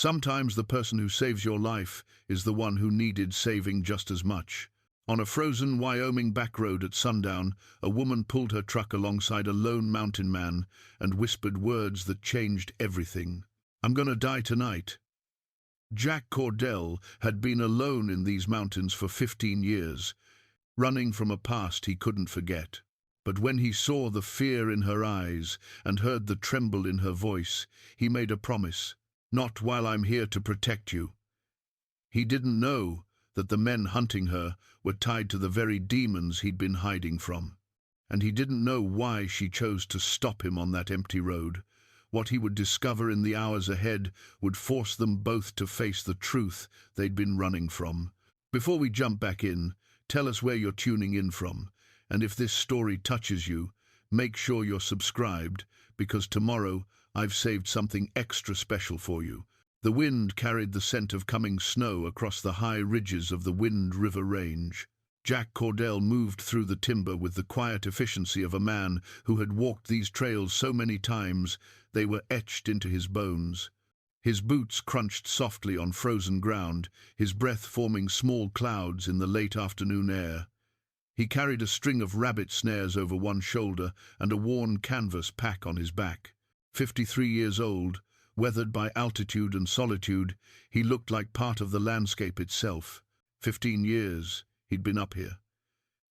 Sometimes the person who saves your life is the one who needed saving just as much. On a frozen Wyoming backroad at sundown, a woman pulled her truck alongside a lone mountain man and whispered words that changed everything. "I'm gonna die tonight." Jack Cordell had been alone in these mountains for 15 years, running from a past he couldn't forget. But when he saw the fear in her eyes and heard the tremble in her voice, he made a promise. "Not while I'm here to protect you." He didn't know that the men hunting her were tied to the very demons he'd been hiding from. And he didn't know why she chose to stop him on that empty road. What he would discover in the hours ahead would force them both to face the truth they'd been running from. Before we jump back in, tell us where you're tuning in from. And if this story touches you, make sure you're subscribed, because tomorrow I've saved something extra special for you. The wind carried the scent of coming snow across the high ridges of the Wind River Range. Jack Cordell moved through the timber with the quiet efficiency of a man who had walked these trails so many times they were etched into his bones. His boots crunched softly on frozen ground, his breath forming small clouds in the late afternoon air. He carried a string of rabbit snares over one shoulder and a worn canvas pack on his back. 53 years old, weathered by altitude and solitude, he looked like part of the landscape itself. 15 years he'd been up here.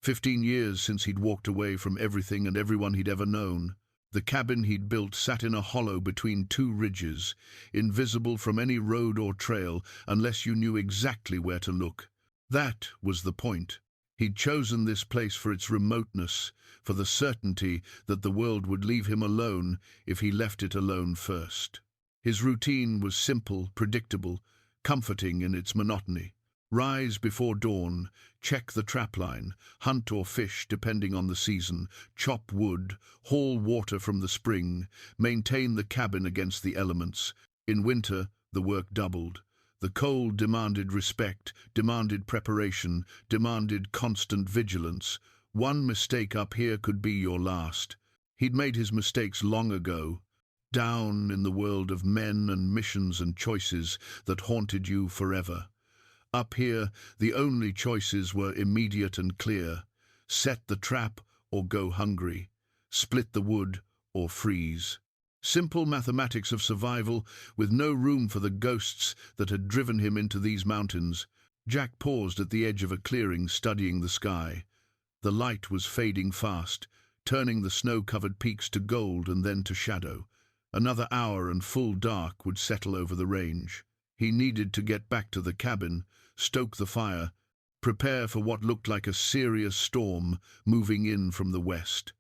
15 years since he'd walked away from everything and everyone he'd ever known. The cabin he'd built sat in a hollow between two ridges, invisible from any road or trail unless you knew exactly where to look. That was the point. He'd chosen this place for its remoteness, for the certainty that the world would leave him alone if he left it alone first. His routine was simple, predictable, comforting in its monotony. Rise before dawn, check the trapline, hunt or fish depending on the season, chop wood, haul water from the spring, maintain the cabin against the elements. In winter, the work doubled. The cold demanded respect, demanded preparation, demanded constant vigilance. One mistake up here could be your last. He'd made his mistakes long ago, down in the world of men and missions and choices that haunted you forever. Up here, the only choices were immediate and clear. Set the trap or go hungry. Split the wood or freeze. Simple mathematics of survival, with no room for the ghosts that had driven him into these mountains. Jack paused at the edge of a clearing, studying the sky. The light was fading fast, turning the snow-covered peaks to gold and then to shadow. Another hour and full dark would settle over the range. He needed to get back to the cabin, stoke the fire, prepare for what looked like a serious storm moving in from the west.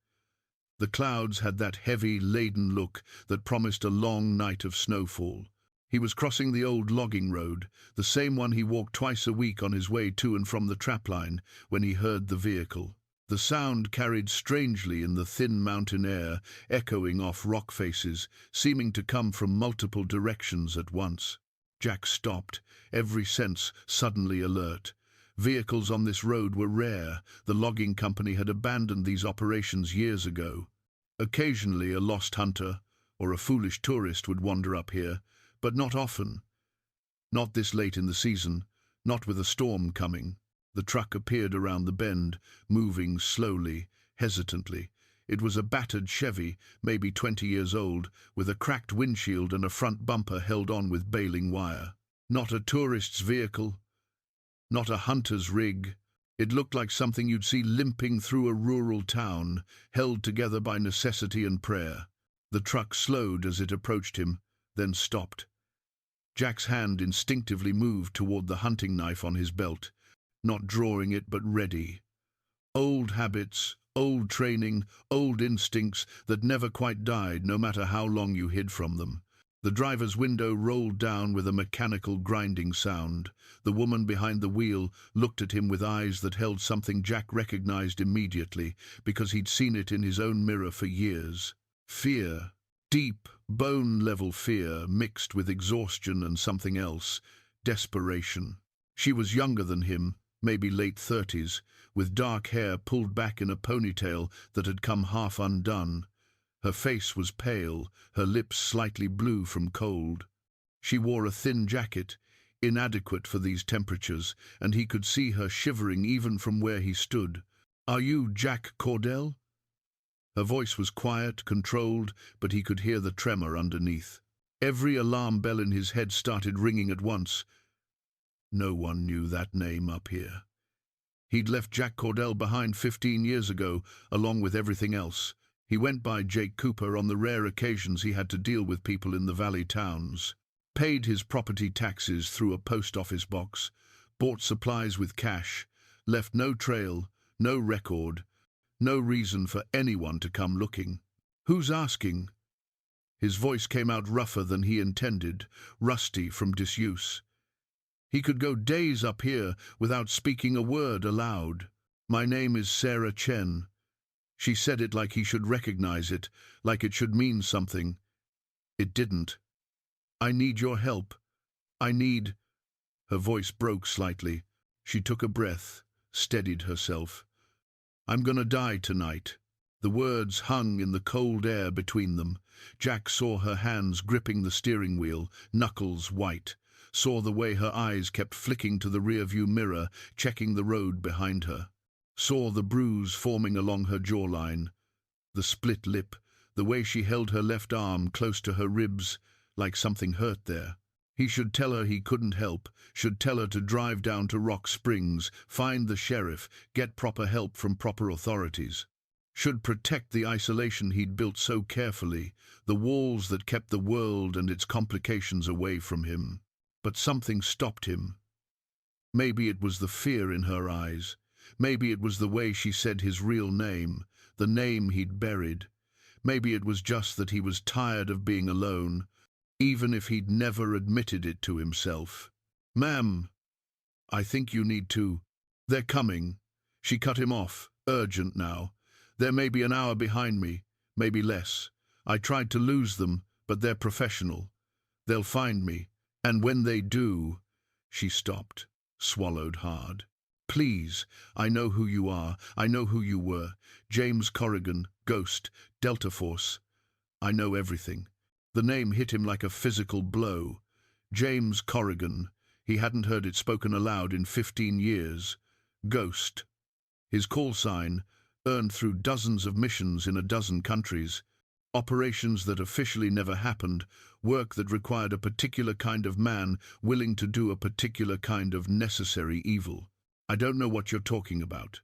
The clouds had that heavy, laden look that promised a long night of snowfall. He was crossing the old logging road, the same one he walked twice a week on his way to and from the trapline, when he heard the vehicle. The sound carried strangely in the thin mountain air, echoing off rock faces, seeming to come from multiple directions at once. Jack stopped, every sense suddenly alert. Vehicles on this road were rare. The logging company had abandoned these operations years ago. Occasionally a lost hunter or a foolish tourist would wander up here, but not often. Not this late in the season, not with a storm coming. The truck appeared around the bend, moving slowly, hesitantly. It was a battered Chevy, maybe 20 years old, with a cracked windshield and a front bumper held on with baling wire. Not a tourist's vehicle, not a hunter's rig. It looked like something you'd see limping through a rural town, held together by necessity and prayer. The truck slowed as it approached him, then stopped. Jack's hand instinctively moved toward the hunting knife on his belt, not drawing it but ready. Old habits, old training, old instincts that never quite died no matter how long you hid from them. The driver's window rolled down with a mechanical grinding sound. The woman behind the wheel looked at him with eyes that held something Jack recognized immediately, because he'd seen it in his own mirror for years. Fear. Deep, bone-level fear mixed with exhaustion and something else. Desperation. She was younger than him, maybe late 30s, with dark hair pulled back in a ponytail that had come half undone. Her face was pale, her lips slightly blue from cold. She wore a thin jacket, inadequate for these temperatures, and he could see her shivering even from where he stood. "Are you Jack Cordell?" Her voice was quiet, controlled, but he could hear the tremor underneath. Every alarm bell in his head started ringing at once. No one knew that name up here. He'd left Jack Cordell behind 15 years ago, along with everything else. He went by Jake Cooper on the rare occasions he had to deal with people in the valley towns, paid his property taxes through a post office box, bought supplies with cash, left no trail, no record, no reason for anyone to come looking. "Who's asking?" His voice came out rougher than he intended, rusty from disuse. He could go days up here without speaking a word aloud. "My name is Sarah Chen." She said it like he should recognize it, like it should mean something. It didn't. "I need your help. I need—" Her voice broke slightly. She took a breath, steadied herself. "I'm gonna die tonight." The words hung in the cold air between them. Jack saw her hands gripping the steering wheel, knuckles white, saw the way her eyes kept flicking to the rearview mirror, checking the road behind her, saw the bruise forming along her jawline, the split lip, the way she held her left arm close to her ribs, like something hurt there. He should tell her he couldn't help, should tell her to drive down to Rock Springs, find the sheriff, get proper help from proper authorities. Should protect the isolation he'd built so carefully, the walls that kept the world and its complications away from him. But something stopped him. Maybe it was the fear in her eyes. Maybe it was the way she said his real name, the name he'd buried. Maybe it was just that he was tired of being alone, even if he'd never admitted it to himself. "Ma'am, I think you need to—" "They're coming." She cut him off, urgent now. "They're maybe an hour behind me, maybe less. I tried to lose them, but they're professional. They'll find me. And when they do—" She stopped, swallowed hard. "Please, I know who you are. I know who you were. James Corrigan, Ghost, Delta Force. I know everything." The name hit him like a physical blow. James Corrigan. He hadn't heard it spoken aloud in 15 years. Ghost. His call sign, earned through dozens of missions in a dozen countries. Operations that officially never happened, work that required a particular kind of man willing to do a particular kind of necessary evil. "I don't know what you're talking about."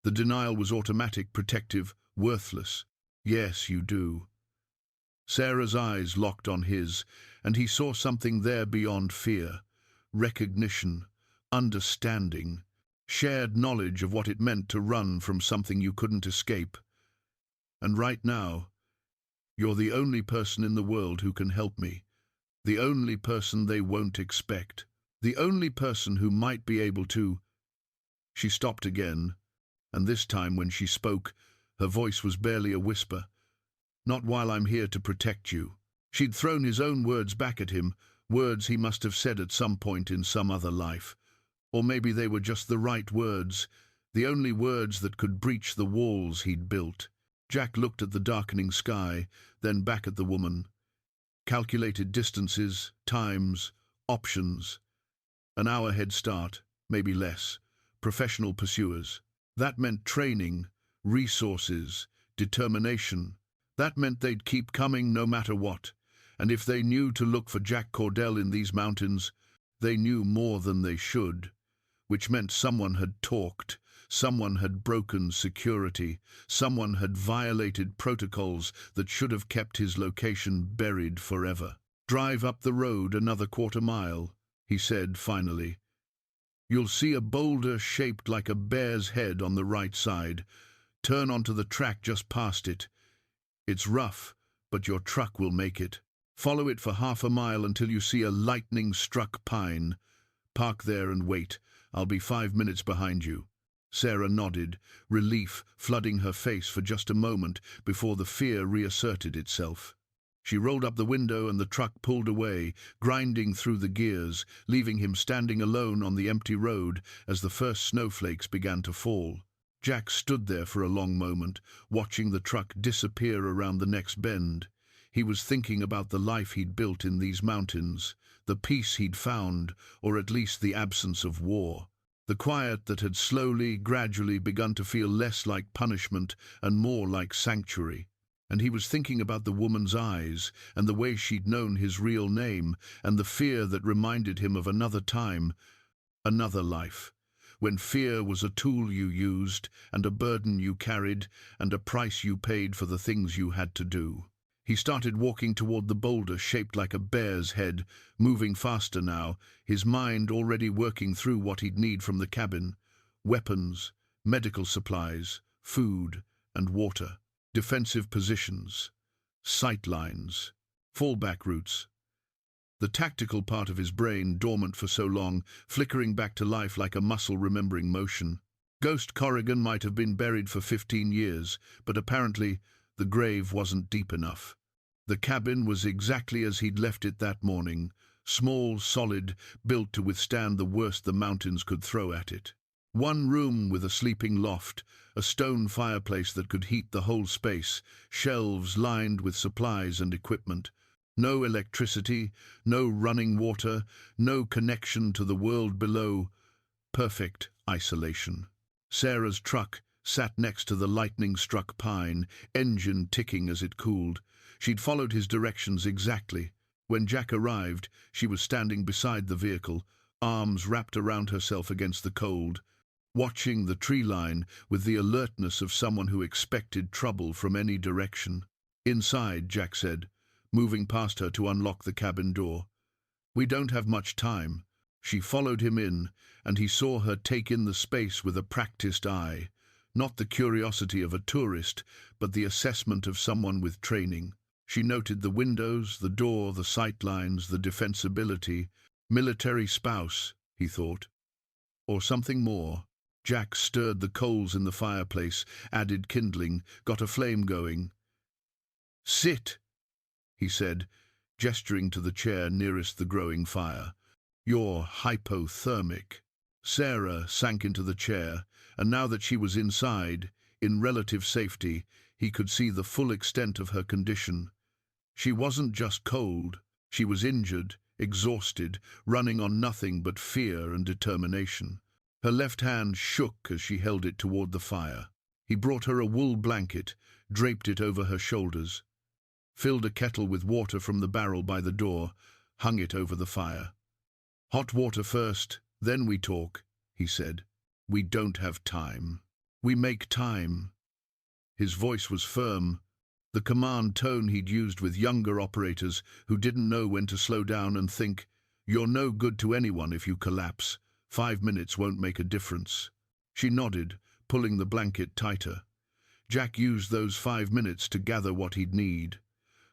The denial was automatic, protective, worthless. "Yes, you do." Sarah's eyes locked on his, and he saw something there beyond fear. Recognition, understanding, shared knowledge of what it meant to run from something you couldn't escape. "And right now, you're the only person in the world who can help me. The only person they won't expect. The only person who might be able to—" She stopped again, and this time when she spoke, her voice was barely a whisper. "Not while I'm here to protect you." She'd thrown his own words back at him, words he must have said at some point in some other life. Or maybe they were just the right words, the only words that could breach the walls he'd built. Jack looked at the darkening sky, then back at the woman. Calculated distances, times, options. An hour head start, maybe less. Professional pursuers. That meant training, resources, determination. That meant they'd keep coming no matter what. And if they knew to look for Jack Cordell in these mountains, they knew more than they should. Which meant someone had talked, someone had broken security, someone had violated protocols that should have kept his location buried forever. "Drive up the road another quarter-mile," he said finally. "You'll see a boulder shaped like a bear's head on the right side. Turn onto the track just past it. It's rough, but your truck will make it. Follow it for half a mile until you see a lightning-struck pine. Park there and wait. I'll be 5 minutes behind you." Sarah nodded, relief flooding her face for just a moment before the fear reasserted itself. She rolled up the window and the truck pulled away, grinding through the gears, leaving him standing alone on the empty road as the first snowflakes began to fall. Jack stood there for a long moment, watching the truck disappear around the next bend. He was thinking about the life he'd built in these mountains, the peace he'd found, or at least the absence of war. The quiet that had slowly, gradually begun to feel less like punishment and more like sanctuary. And he was thinking about the woman's eyes, and the way she'd known his real name, and the fear that reminded him of another time, another life, when fear was a tool you used, and a burden you carried, and a price you paid for the things you had to do. He started walking toward the boulder shaped like a bear's head, moving faster now, his mind already working through what he'd need from the cabin: weapons, medical supplies, food, and water. Defensive positions, sight lines, fallback routes. The tactical part of his brain, dormant for so long, flickering back to life like a muscle remembering motion. Ghost Corrigan might have been buried for 15 years, but apparently the grave wasn't deep enough. The cabin was exactly as he'd left it that morning, small, solid, built to withstand the worst the mountains could throw at it. One room with a sleeping loft, a stone fireplace that could heat the whole space, shelves lined with supplies and equipment. No electricity, no running water, no connection to the world below. Perfect isolation. Sarah's truck sat next to the lightning-struck pine, engine ticking as it cooled. She'd followed his directions exactly. When Jack arrived, she was standing beside the vehicle, arms wrapped around herself against the cold, watching the tree line with the alertness of someone who expected trouble from any direction. "Inside," Jack said, moving past her to unlock the cabin door. "We don't have much time." She followed him in, and he saw her take in the space with a practiced eye, not the curiosity of a tourist, but the assessment of someone with training. She noted the windows, the door, the sight lines, the defensibility. Military spouse, he thought. Or something more. Jack stirred the coals in the fireplace, added kindling, got a flame going. "Sit," he said, gesturing to the chair nearest the growing fire. "You're hypothermic." Sarah sank into the chair, and now that she was inside, in relative safety, he could see the full extent of her condition. She wasn't just cold, she was injured, exhausted, running on nothing but fear and determination. Her left hand shook as she held it toward the fire. He brought her a wool blanket, draped it over her shoulders, filled a kettle with water from the barrel by the door, hung it over the fire. "Hot water first, then we talk," he said. "We don't have time. We make time." His voice was firm, the command tone he'd used with younger operators who didn't know when to slow down and think. "You're no good to anyone if you collapse. 5 minutes won't make a difference." She nodded, pulling the blanket tighter. Jack used those 5 minutes to gather what he'd need.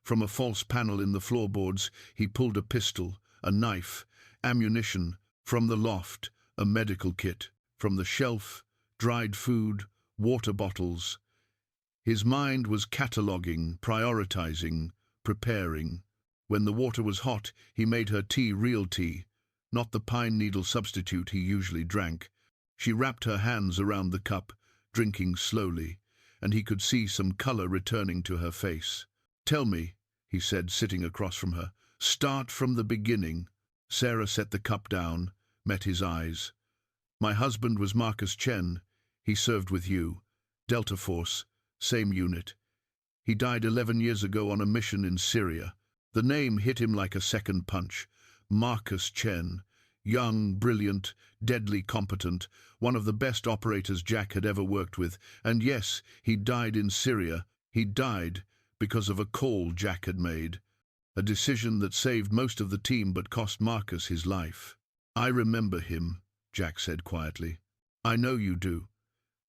From a false panel in the floorboards, he pulled a pistol, a knife, ammunition. From the loft, a medical kit. From the shelf, dried food, water bottles. His mind was cataloguing, prioritizing, preparing. When the water was hot, he made her tea, real tea, not the pine needle substitute he usually drank. She wrapped her hands around the cup, drinking slowly, and he could see some color returning to her face. "Tell me," he said, sitting across from her. "Start from the beginning." Sarah set the cup down, met his eyes. "My husband was Marcus Chen. He served with you. Delta Force, same unit. He died 11 years ago on a mission in Syria." The name hit him like a second punch. Marcus Chen. Young, brilliant, deadly competent, one of the best operators Jack had ever worked with. And yes, he died in Syria. He died because of a call Jack had made. A decision that saved most of the team but cost Marcus his life. "I remember him," Jack said quietly. "I know you do."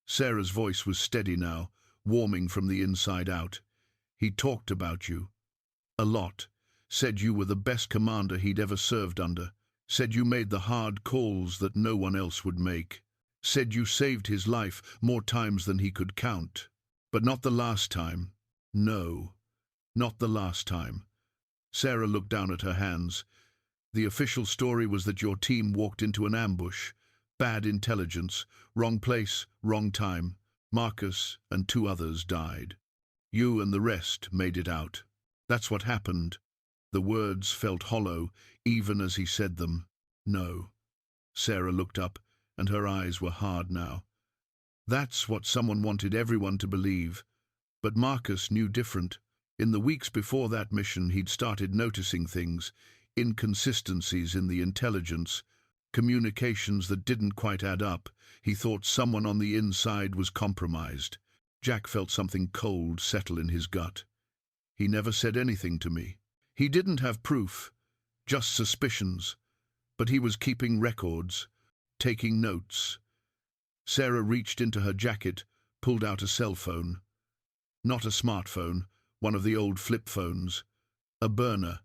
Sarah's voice was steady now, warming from the inside out. "He talked about you. A lot. Said you were the best commander he'd ever served under. Said you made the hard calls that no one else would make. Said you saved his life more times than he could count. But not the last time. No, not the last time." Sarah looked down at her hands. "The official story was that your team walked into an ambush. Bad intelligence. Wrong place, wrong time. Marcus and 2 others died. You and the rest made it out. That's what happened. The words felt hollow, even as he said them. No. Sarah looked up, and her eyes were hard now. That's what someone wanted everyone to believe. But Marcus knew different. In the weeks before that mission, he'd started noticing things, inconsistencies in the intelligence, communications that didn't quite add up. He thought someone on the inside was compromised. Jack felt something cold settle in his gut. He never said anything to me. He didn't have proof, just suspicions, but he was keeping records, taking notes. Sarah reached into her jacket, pulled out a cell phone. Not a smartphone, one of the old flip phones. A burner.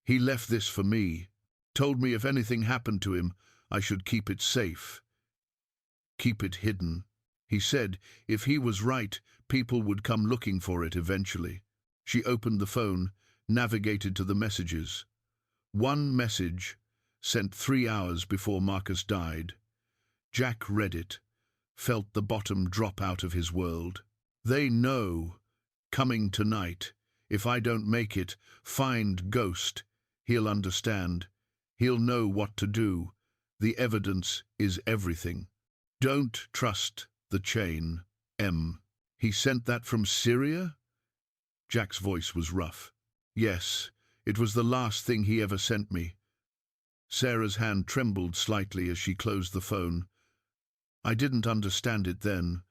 He left this for me, told me if anything happened to him, I should keep it safe. Keep it hidden. He said if he was right, people would come looking for it eventually. She opened the phone, navigated to the messages. One message, sent 3 hours before Marcus died. Jack read it, felt the bottom drop out of his world. They know. Coming tonight. If I don't make it, find Ghost. He'll understand. He'll know what to do. The evidence is everything. Don't trust the chain, M. He sent that from Syria? Jack's voice was rough. Yes, it was the last thing he ever sent me. Sarah's hand trembled slightly as she closed the phone. I didn't understand it then.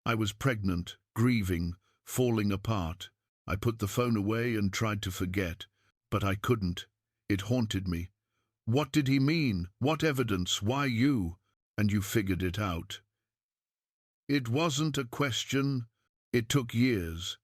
I was pregnant, grieving, falling apart. I put the phone away and tried to forget, but I couldn't. It haunted me. What did he mean? What evidence? Why you? And you figured it out. It wasn't a question. It took years.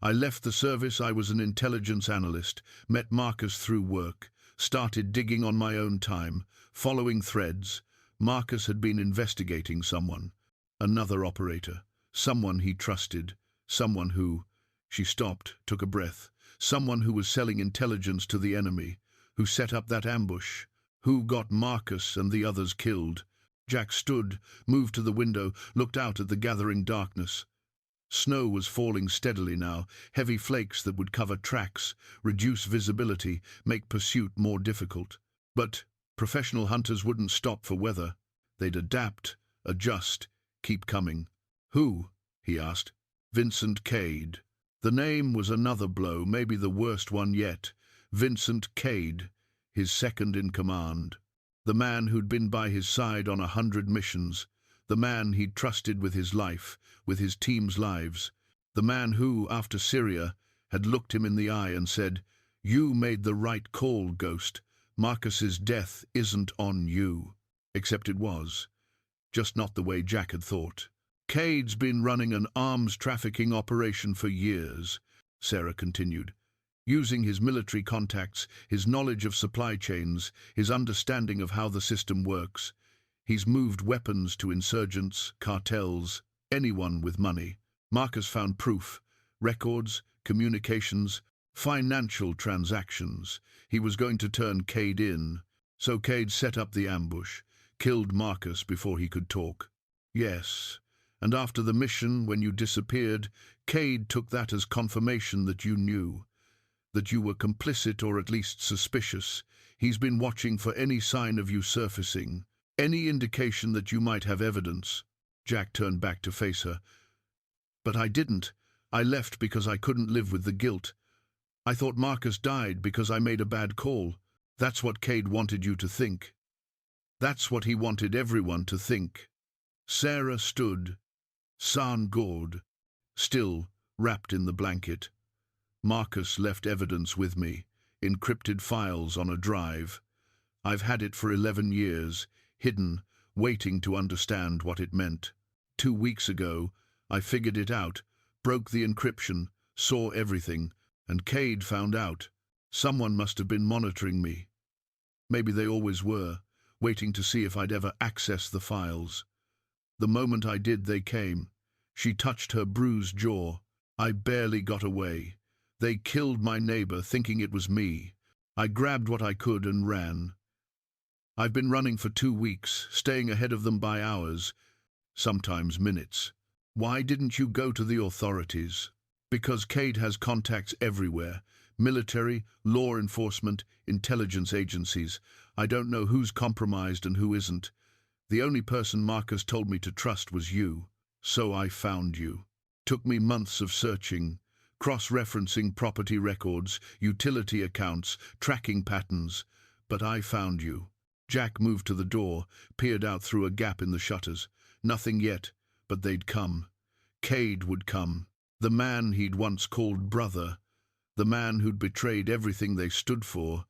I left the service. I was an intelligence analyst, met Marcus through work, started digging on my own time, following threads. Marcus had been investigating someone, another operator, someone he trusted, someone who... She stopped, took a breath. Someone who was selling intelligence to the enemy, who set up that ambush, who got Marcus and the others killed. Jack stood, moved to the window, looked out at the gathering darkness. Snow was falling steadily now, heavy flakes that would cover tracks, reduce visibility, make pursuit more difficult. But professional hunters wouldn't stop for weather. They'd adapt, adjust, keep coming. Who? He asked. Vincent Cade. The name was another blow, maybe the worst one yet. Vincent Cade, his second in command. The man who'd been by his side on 100 missions. The man he'd trusted with his life, with his team's lives. The man who, after Syria, had looked him in the eye and said, "You made the right call, Ghost. Marcus's death isn't on you." Except it was. Just not the way Jack had thought. Cade's been running an arms trafficking operation for years, Sarah continued. Using his military contacts, his knowledge of supply chains, his understanding of how the system works. He's moved weapons to insurgents, cartels, anyone with money. Marcus found proof, records, communications, financial transactions. He was going to turn Cade in, so Cade set up the ambush, killed Marcus before he could talk. Yes, and after the mission, when you disappeared, Cade took that as confirmation that you knew, that you were complicit or at least suspicious. He's been watching for any sign of you surfacing, any indication that you might have evidence. Jack turned back to face her. But I didn't. I left because I couldn't live with the guilt. I thought Marcus died because I made a bad call. That's what Cade wanted you to think. That's what he wanted everyone to think. Sarah stood, gored, still, wrapped in the blanket. Marcus left evidence with me, encrypted files on a drive. I've had it for 11 years, hidden, waiting to understand what it meant. 2 weeks ago, I figured it out, broke the encryption, saw everything, and Cade found out. Someone must have been monitoring me. Maybe they always were, waiting to see if I'd ever access the files. The moment I did, they came. She touched her bruised jaw. I barely got away. They killed my neighbor, thinking it was me. I grabbed what I could and ran. I've been running for 2 weeks, staying ahead of them by hours, sometimes minutes. Why didn't you go to the authorities? Because Cade has contacts everywhere. Military, law enforcement, intelligence agencies. I don't know who's compromised and who isn't. The only person Marcus told me to trust was you. So I found you. Took me months of searching, cross-referencing property records, utility accounts, tracking patterns. But I found you. Jack moved to the door, peered out through a gap in the shutters. Nothing yet, but they'd come. Cade would come. The man he'd once called brother. The man who'd betrayed everything they stood for.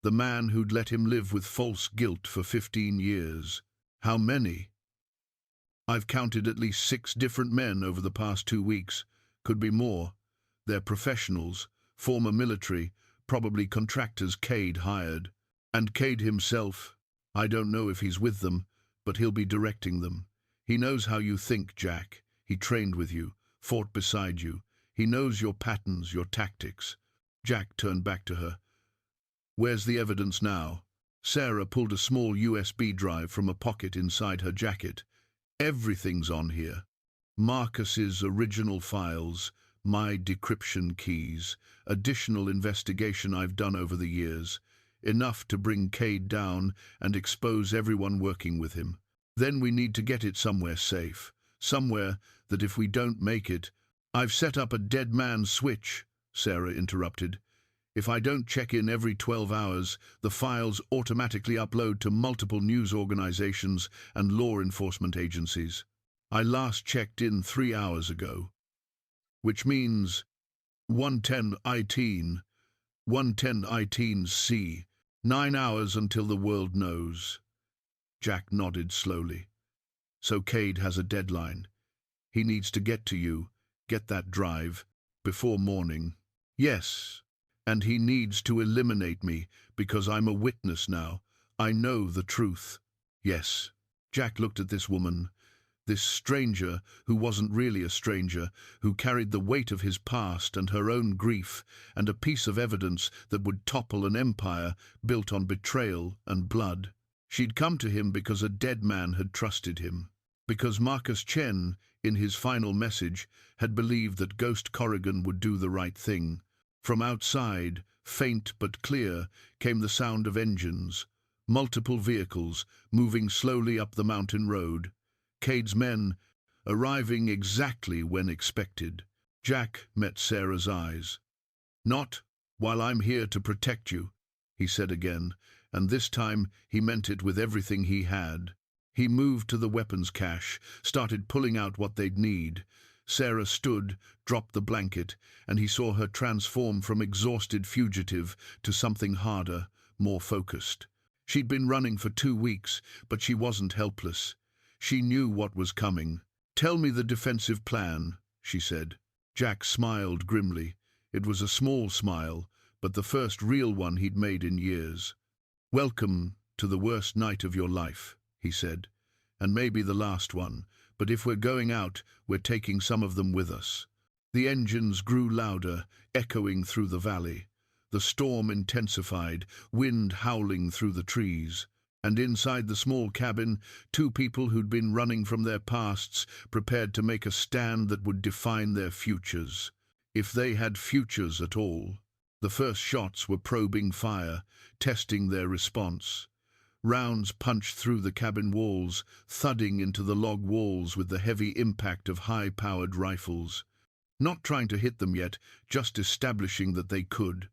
The man who'd let him live with false guilt for 15 years. How many? I've counted at least 6 different men over the past 2 weeks. Could be more. They're professionals, former military, probably contractors Cade hired. And Cade himself, I don't know if he's with them, but he'll be directing them. He knows how you think, Jack. He trained with you, fought beside you. He knows your patterns, your tactics. Jack turned back to her. Where's the evidence now? Sarah pulled a small USB drive from a pocket inside her jacket. Everything's on here. Marcus's original files, my decryption keys, additional investigation I've done over the years. Enough to bring Cade down and expose everyone working with him. Then we need to get it somewhere safe. Somewhere that if we don't make it... I've set up a dead man switch, Sarah interrupted. If I don't check in every 12 hours, the files automatically upload to multiple news organizations and law enforcement agencies. I last checked in 3 hours ago. Which means 110 C. 9 hours until the world knows. Jack nodded slowly. So Cade has a deadline. He needs to get to you, get that drive, before morning. Yes, and he needs to eliminate me, because I'm a witness now. I know the truth. Yes. Jack looked at this woman, this stranger who wasn't really a stranger, who carried the weight of his past and her own grief, and a piece of evidence that would topple an empire built on betrayal and blood. She'd come to him because a dead man had trusted him. Because Marcus Chen, in his final message, had believed that Ghost Corrigan would do the right thing. From outside, faint but clear, came the sound of engines. Multiple vehicles moving slowly up the mountain road. Cade's men arriving exactly when expected. Jack met Sarah's eyes. "Not while I'm here to protect you," he said again, and this time he meant it with everything he had. He moved to the weapons cache, started pulling out what they'd need. Sarah stood, dropped the blanket, and he saw her transform from exhausted fugitive to something harder, more focused. She'd been running for 2 weeks, but she wasn't helpless. She knew what was coming. "Tell me the defensive plan," she said. Jack smiled grimly. It was a small smile, but the first real one he'd made in years. "Welcome to the worst night of your life," he said. "And maybe the last one, but if we're going out, we're taking some of them with us." The engines grew louder, echoing through the valley. The storm intensified, wind howling through the trees. And inside the small cabin, 2 people who'd been running from their pasts, prepared to make a stand that would define their futures. If they had futures at all. The first shots were probing fire, testing their response. Rounds punched through the cabin walls, thudding into the log walls with the heavy impact of high-powered rifles. Not trying to hit them yet, just establishing that they could.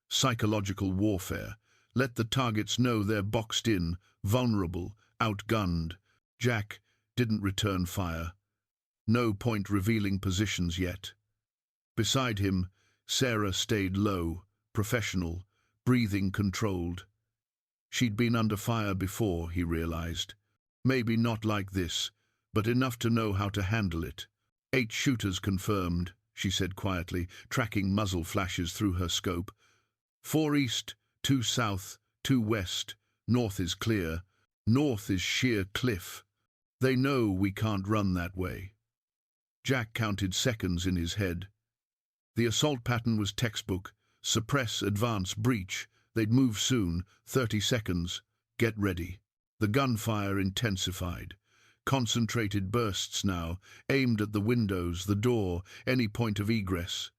Psychological warfare. Let the targets know they're boxed in, vulnerable, outgunned. Jack didn't return fire. No point revealing positions yet. Beside him, Sarah stayed low, professional, breathing controlled. She'd been under fire before, he realized. Maybe not like this, but enough to know how to handle it. 8 shooters confirmed, she said quietly, tracking muzzle flashes through her scope. 4 east, 2 south, 2 west. North is clear. North is sheer cliff. They know we can't run that way. Jack counted seconds in his head. The assault pattern was textbook. Suppress, advance, breach. They'd move soon. 30 seconds. Get ready. The gunfire intensified. Concentrated bursts now, aimed at the windows, the door, any point of egress.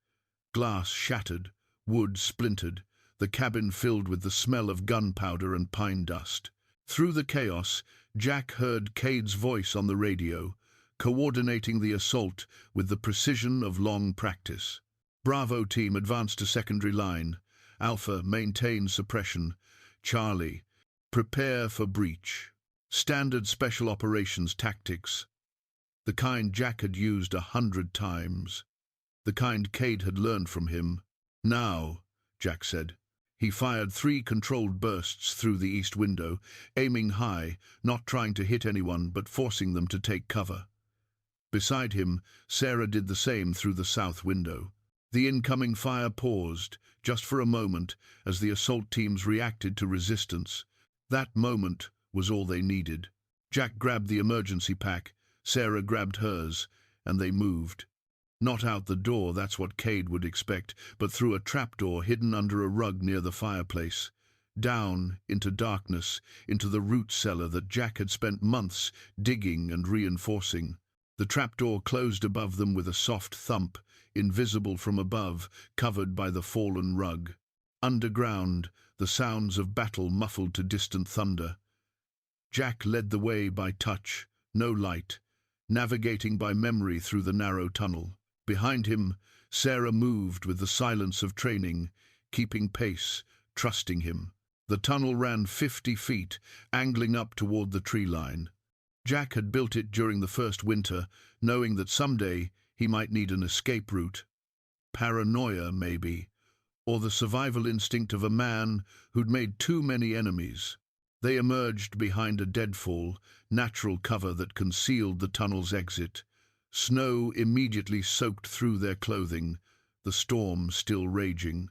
Glass shattered. Wood splintered, the cabin filled with the smell of gunpowder and pine dust. Through the chaos, Jack heard Cade's voice on the radio, coordinating the assault with the precision of long practice. Bravo team advanced to secondary line. Alpha, maintain suppression. Charlie, prepare for breach. Standard special operations tactics. The kind Jack had used 100 times. The kind Cade had learned from him. Now, Jack said. He fired 3 controlled bursts through the east window, aiming high, not trying to hit anyone but forcing them to take cover. Beside him, Sarah did the same through the south window. The incoming fire paused, just for a moment, as the assault teams reacted to resistance. That moment was all they needed. Jack grabbed the emergency pack, Sarah grabbed hers, and they moved. Not out the door, that's what Cade would expect, but through a trapdoor hidden under a rug near the fireplace. Down into darkness, into the root cellar that Jack had spent months digging and reinforcing. The trapdoor closed above them with a soft thump, invisible from above, covered by the fallen rug. Underground, the sounds of battle muffled to distant thunder. Jack led the way by touch, no light, navigating by memory through the narrow tunnel. Behind him, Sarah moved with the silence of training, keeping pace, trusting him. The tunnel ran 50 feet, angling up toward the tree line. Jack had built it during the first winter, knowing that someday he might need an escape route. Paranoia, maybe, or the survival instinct of a man who'd made too many enemies. They emerged behind a deadfall, natural cover that concealed the tunnel's exit. Snow immediately soaked through their clothing, the storm still raging.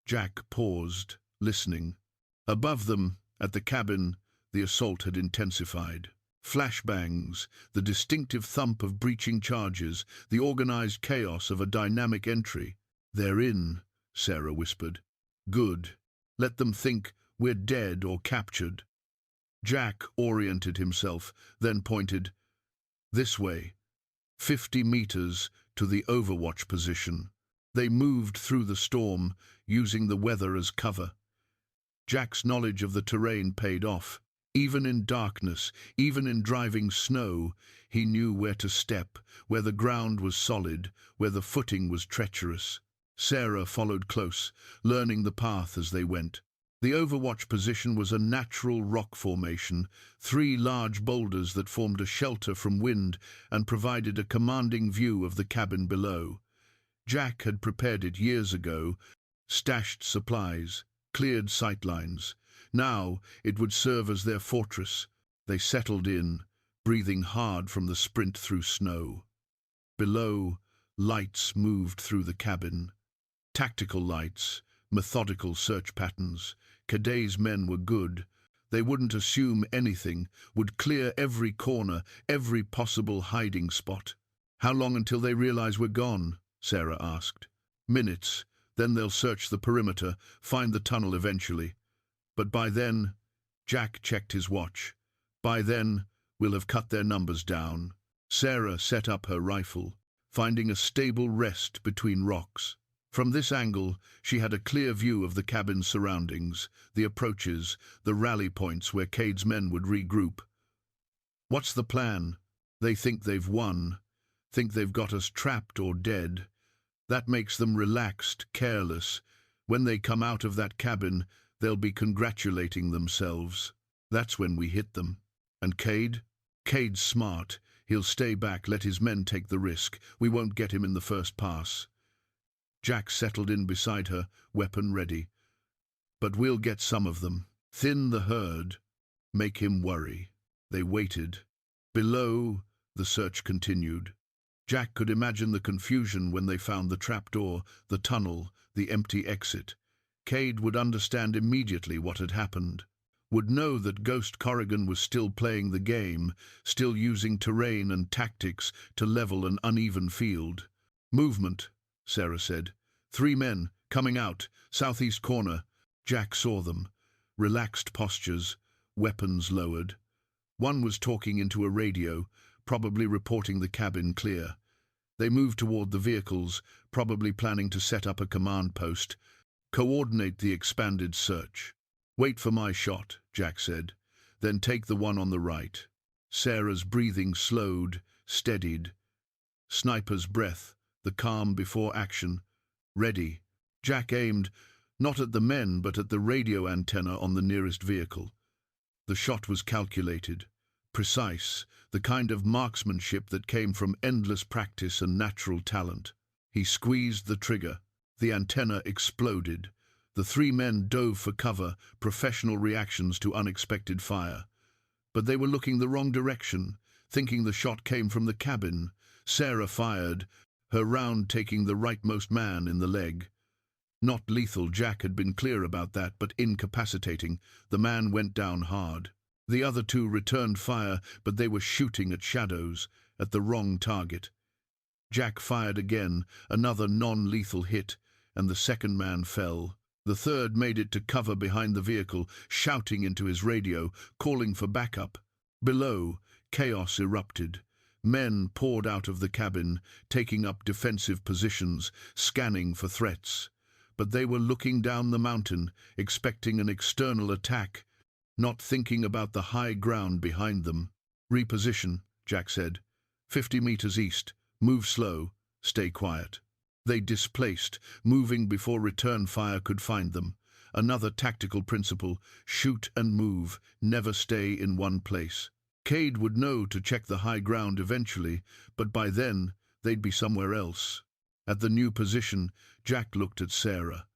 Jack paused, listening. Above them, at the cabin, the assault had intensified. Flashbangs, the distinctive thump of breaching charges, the organized chaos of a dynamic entry. "They're in," Sarah whispered. "Good. Let them think we're dead or captured." Jack oriented himself, then pointed. "This way. 50 meters to the overwatch position." They moved through the storm, using the weather as cover. Jack's knowledge of the terrain paid off. Even in darkness, even in driving snow, he knew where to step, where the ground was solid, where the footing was treacherous. Sarah followed close, learning the path as they went. The overwatch position was a natural rock formation, 3 large boulders that formed a shelter from wind and provided a commanding view of the cabin below. Jack had prepared it years ago, stashed supplies, cleared sightlines. Now it would serve as their fortress. They settled in, breathing hard from the sprint through snow. Below, lights moved through the cabin. Tactical lights, methodical search patterns. Cadet's men were good. They wouldn't assume anything, would clear every corner, every possible hiding spot. "How long until they realize we're gone?" Sarah asked. "Minutes. Then they'll search the perimeter, find the tunnel eventually. But by then," Jack checked his watch, "by then we'll have cut their numbers down." Sarah set up her rifle, finding a stable rest between rocks. From this angle, she had a clear view of the cabin's surroundings, the approaches, the rally points where Cade's men would regroup. "What's the plan?" "They think they've won, think they've got us trapped or dead. That makes them relaxed, careless. When they come out of that cabin, they'll be congratulating themselves. That's when we hit them." "And Cade?" "Cade's smart. He'll stay back, let his men take the risk. We won't get him in the first pass." Jack settled in beside her, weapon ready. "But we'll get some of them. Thin the herd. Make him worry." They waited. Below, the search continued. Jack could imagine the confusion when they found the trapdoor, the tunnel, the empty exit. Cade would understand immediately what had happened. Would know that Ghost Corrigan was still playing the game, still using terrain and tactics to level an uneven field. "Movement," Sarah said. 3 men, coming out, southeast corner." Jack saw them. Relaxed postures, weapons lowered. One was talking into a radio, probably reporting the cabin clear. They moved toward the vehicles, probably planning to set up a command post, coordinate the expanded search. "Wait for my shot," Jack said. "Then take the one on the right." Sarah's breathing slowed, steadied. Sniper's breath, the calm before action. Ready. Jack aimed, not at the men, but at the radio antenna on the nearest vehicle. The shot was calculated, precise, the kind of marksmanship that came from endless practice and natural talent. He squeezed the trigger. The antenna exploded. The three men dove for cover, professional reactions to unexpected fire. But they were looking the wrong direction, thinking the shot came from the cabin. Sarah fired, her round taking the rightmost man in the leg. Not lethal, Jack had been clear about that, but incapacitating. The man went down hard. The other two returned fire, but they were shooting at shadows, at the wrong target. Jack fired again, another non-lethal hit, and the second man fell. The third made it to cover behind the vehicle, shouting into his radio, calling for backup. Below, chaos erupted. Men poured out of the cabin, taking up defensive positions, scanning for threats. But they were looking down the mountain, expecting an external attack, not thinking about the high ground behind them. "Reposition," Jack said. 50 meters east. Move slow. Stay quiet." They displaced, moving before return fire could find them. Another tactical principle: shoot and move, never stay in one place. Cade would know to check the high ground eventually, but by then they'd be somewhere else. At the new position, Jack looked at Sarah.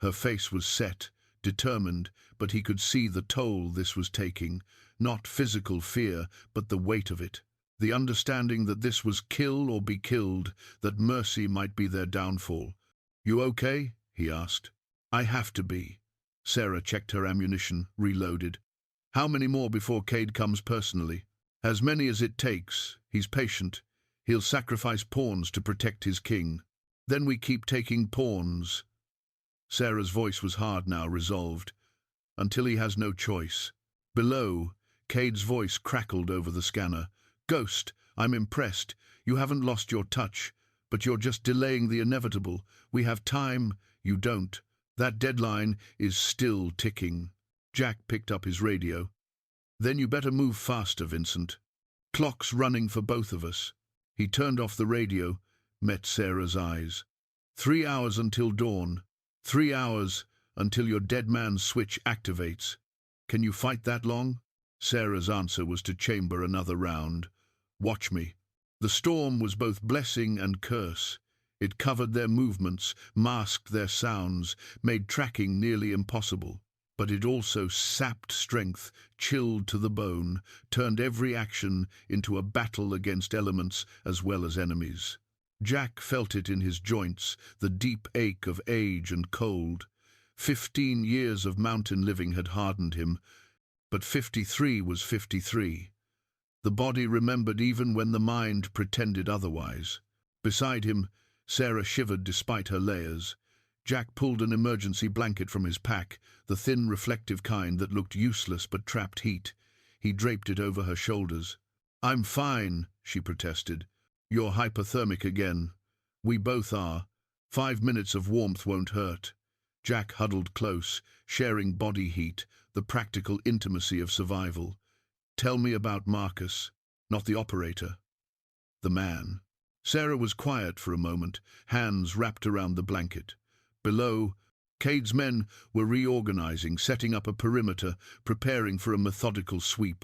Her face was set, determined, but he could see the toll this was taking. Not physical fear, but the weight of it. The understanding that this was kill or be killed, that mercy might be their downfall. "You okay?" he asked. "I have to be." Sarah checked her ammunition, reloaded. "How many more before Cade comes personally?" "As many as it takes. He's patient. He'll sacrifice pawns to protect his king." "Then we keep taking pawns." Sarah's voice was hard now, resolved. "Until he has no choice." Below, Cade's voice crackled over the scanner. "Ghost, I'm impressed. You haven't lost your touch, but you're just delaying the inevitable. We have time. You don't. That deadline is still ticking." Jack picked up his radio. "Then you better move faster, Vincent. Clock's running for both of us." He turned off the radio, met Sarah's eyes. 3 hours until dawn. 3 hours until your dead man's switch activates. Can you fight that long?" Sarah's answer was to chamber another round. "Watch me." The storm was both blessing and curse. It covered their movements, masked their sounds, made tracking nearly impossible. But it also sapped strength, chilled to the bone, turned every action into a battle against elements as well as enemies. Jack felt it in his joints, the deep ache of age and cold. 15 years of mountain living had hardened him, but 53 was 53. The body remembered even when the mind pretended otherwise. Beside him, Sarah shivered despite her layers. Jack pulled an emergency blanket from his pack, the thin, reflective kind that looked useless but trapped heat. He draped it over her shoulders. "I'm fine," she protested. "You're hypothermic again. We both are. 5 minutes of warmth won't hurt." Jack huddled close, sharing body heat, the practical intimacy of survival. "Tell me about Marcus." "Not the operator. The man." Sarah was quiet for a moment, hands wrapped around the blanket. Below, Cade's men were reorganizing, setting up a perimeter, preparing for a methodical sweep.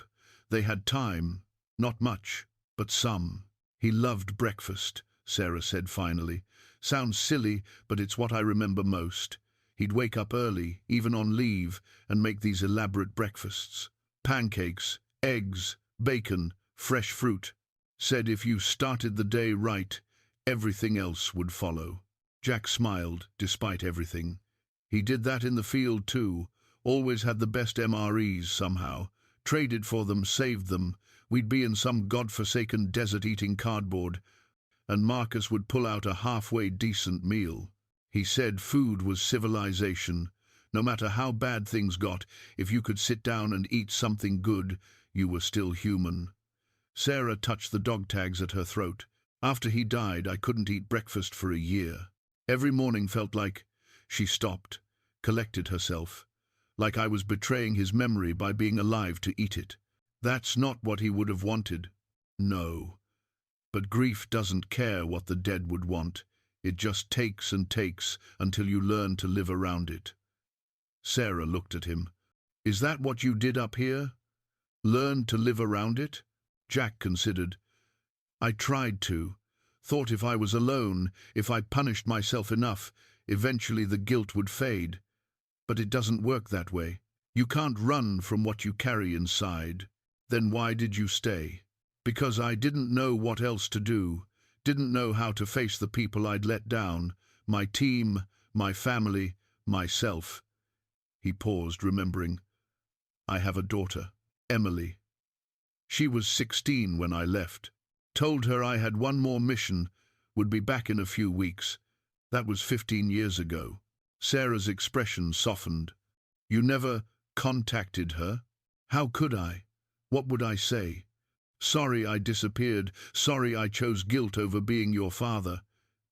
They had time. Not much, but some. "He loved breakfast," Sarah said finally. "Sounds silly, but it's what I remember most. He'd wake up early, even on leave, and make these elaborate breakfasts. Pancakes, eggs, bacon, fresh fruit. Said if you started the day right, everything else would follow." Jack smiled, despite everything. He did that in the field too, always had the best MREs somehow. Traded for them, saved them. We'd be in some godforsaken desert eating cardboard, and Marcus would pull out a halfway decent meal. He said food was civilization. No matter how bad things got, if you could sit down and eat something good, you were still human. Sarah touched the dog tags at her throat. After he died, I couldn't eat breakfast for a year. Every morning felt like—" She stopped, collected herself, like I was betraying his memory by being alive to eat it. That's not what he would have wanted. No. But grief doesn't care what the dead would want. It just takes and takes until you learn to live around it. Sarah looked at him. Is that what you did up here? Learned to live around it? Jack considered. I tried to. Thought if I was alone, if I punished myself enough, eventually the guilt would fade. But it doesn't work that way. You can't run from what you carry inside. Then why did you stay? Because I didn't know what else to do. Didn't know how to face the people I'd let down. My team, my family, myself. He paused, remembering. I have a daughter, Emily. She was 16 when I left. Told her I had one more mission, would be back in a few weeks. That was 15 years ago. Sarah's expression softened. You never contacted her? How could I? What would I say? Sorry I disappeared. Sorry I chose guilt over being your father.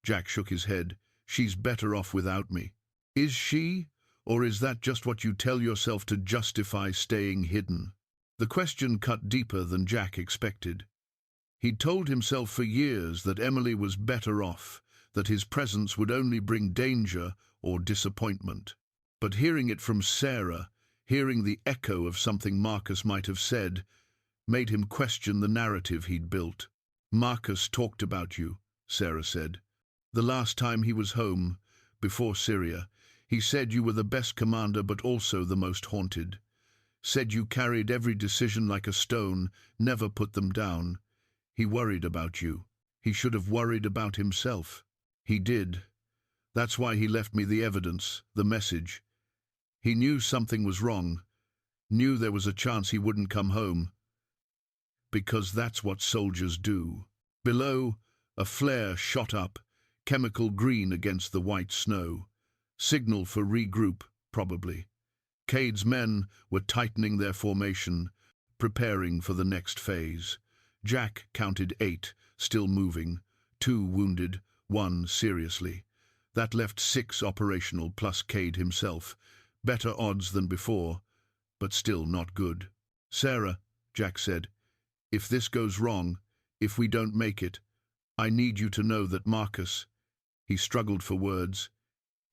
Jack shook his head. She's better off without me. Is she? Or is that just what you tell yourself to justify staying hidden? The question cut deeper than Jack expected. He'd told himself for years that Emily was better off, that his presence would only bring danger or disappointment. But hearing it from Sarah, hearing the echo of something Marcus might have said, made him question the narrative he'd built. Marcus talked about you, Sarah said. The last time he was home, before Syria, he said you were the best commander but also the most haunted. Said you carried every decision like a stone, never put them down. He worried about you. He should have worried about himself. He did. That's why he left me the evidence, the message. He knew something was wrong, knew there was a chance he wouldn't come home. Because that's what soldiers do. Below, a flare shot up, chemical green against the white snow. Signal for regroup, probably. Cade's men were tightening their formation, preparing for the next phase. Jack counted 8, still moving, 2 wounded, 1 seriously. That left 6 operational plus Cade himself. Better odds than before, but still not good. Sarah, Jack said, if this goes wrong, if we don't make it, I need you to know that Marcus, he struggled for words,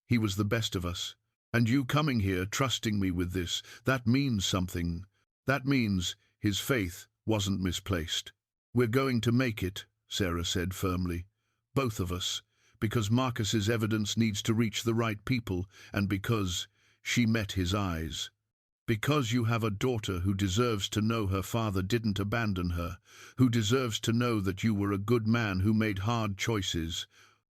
he was the best of us. And you coming here, trusting me with this, that means something. That means his faith wasn't misplaced. We're going to make it, Sarah said firmly. Both of us. Because Marcus's evidence needs to reach the right people, and because she met his eyes. Because you have a daughter who deserves to know her father didn't abandon her, who deserves to know that you were a good man who made hard choices.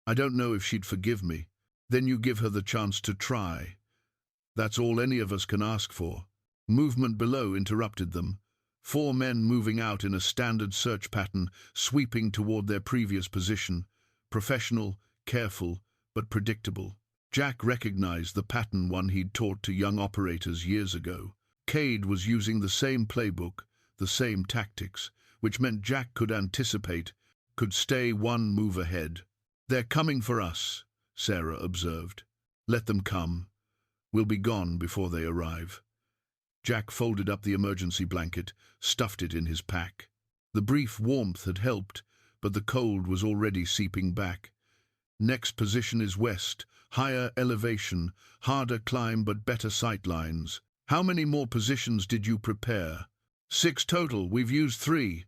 I don't know if she'd forgive me. Then you give her the chance to try. That's all any of us can ask for. Movement below interrupted them. 4 men moving out in a standard search pattern, sweeping toward their previous position. Professional, careful, but predictable. Jack recognized the pattern one he'd taught to young operators years ago. Cade was using the same playbook, the same tactics, which meant Jack could anticipate, could stay 1 move ahead. They're coming for us, Sarah observed. Let them come. We'll be gone before they arrive. Jack folded up the emergency blanket, stuffed it in his pack. The brief warmth had helped, but the cold was already seeping back. Next position is west, higher elevation, harder climb but better sight lines. How many more positions did you prepare? 6 total, we've used 3.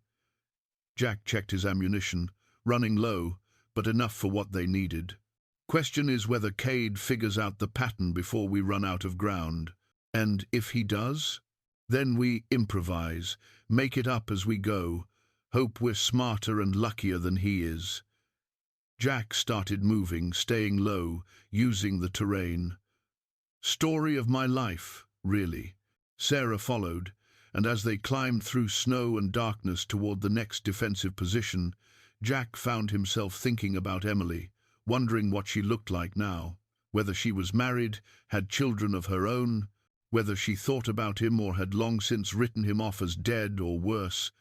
Jack checked his ammunition, running low, but enough for what they needed. Question is whether Cade figures out the pattern before we run out of ground. And if he does, then we improvise, make it up as we go, hope we're smarter and luckier than he is. Jack started moving, staying low, using the terrain. Story of my life, really. Sarah followed, and as they climbed through snow and darkness toward the next defensive position, Jack found himself thinking about Emily, wondering what she looked like now, whether she was married, had children of her own, whether she thought about him or had long since written him off as dead or worse.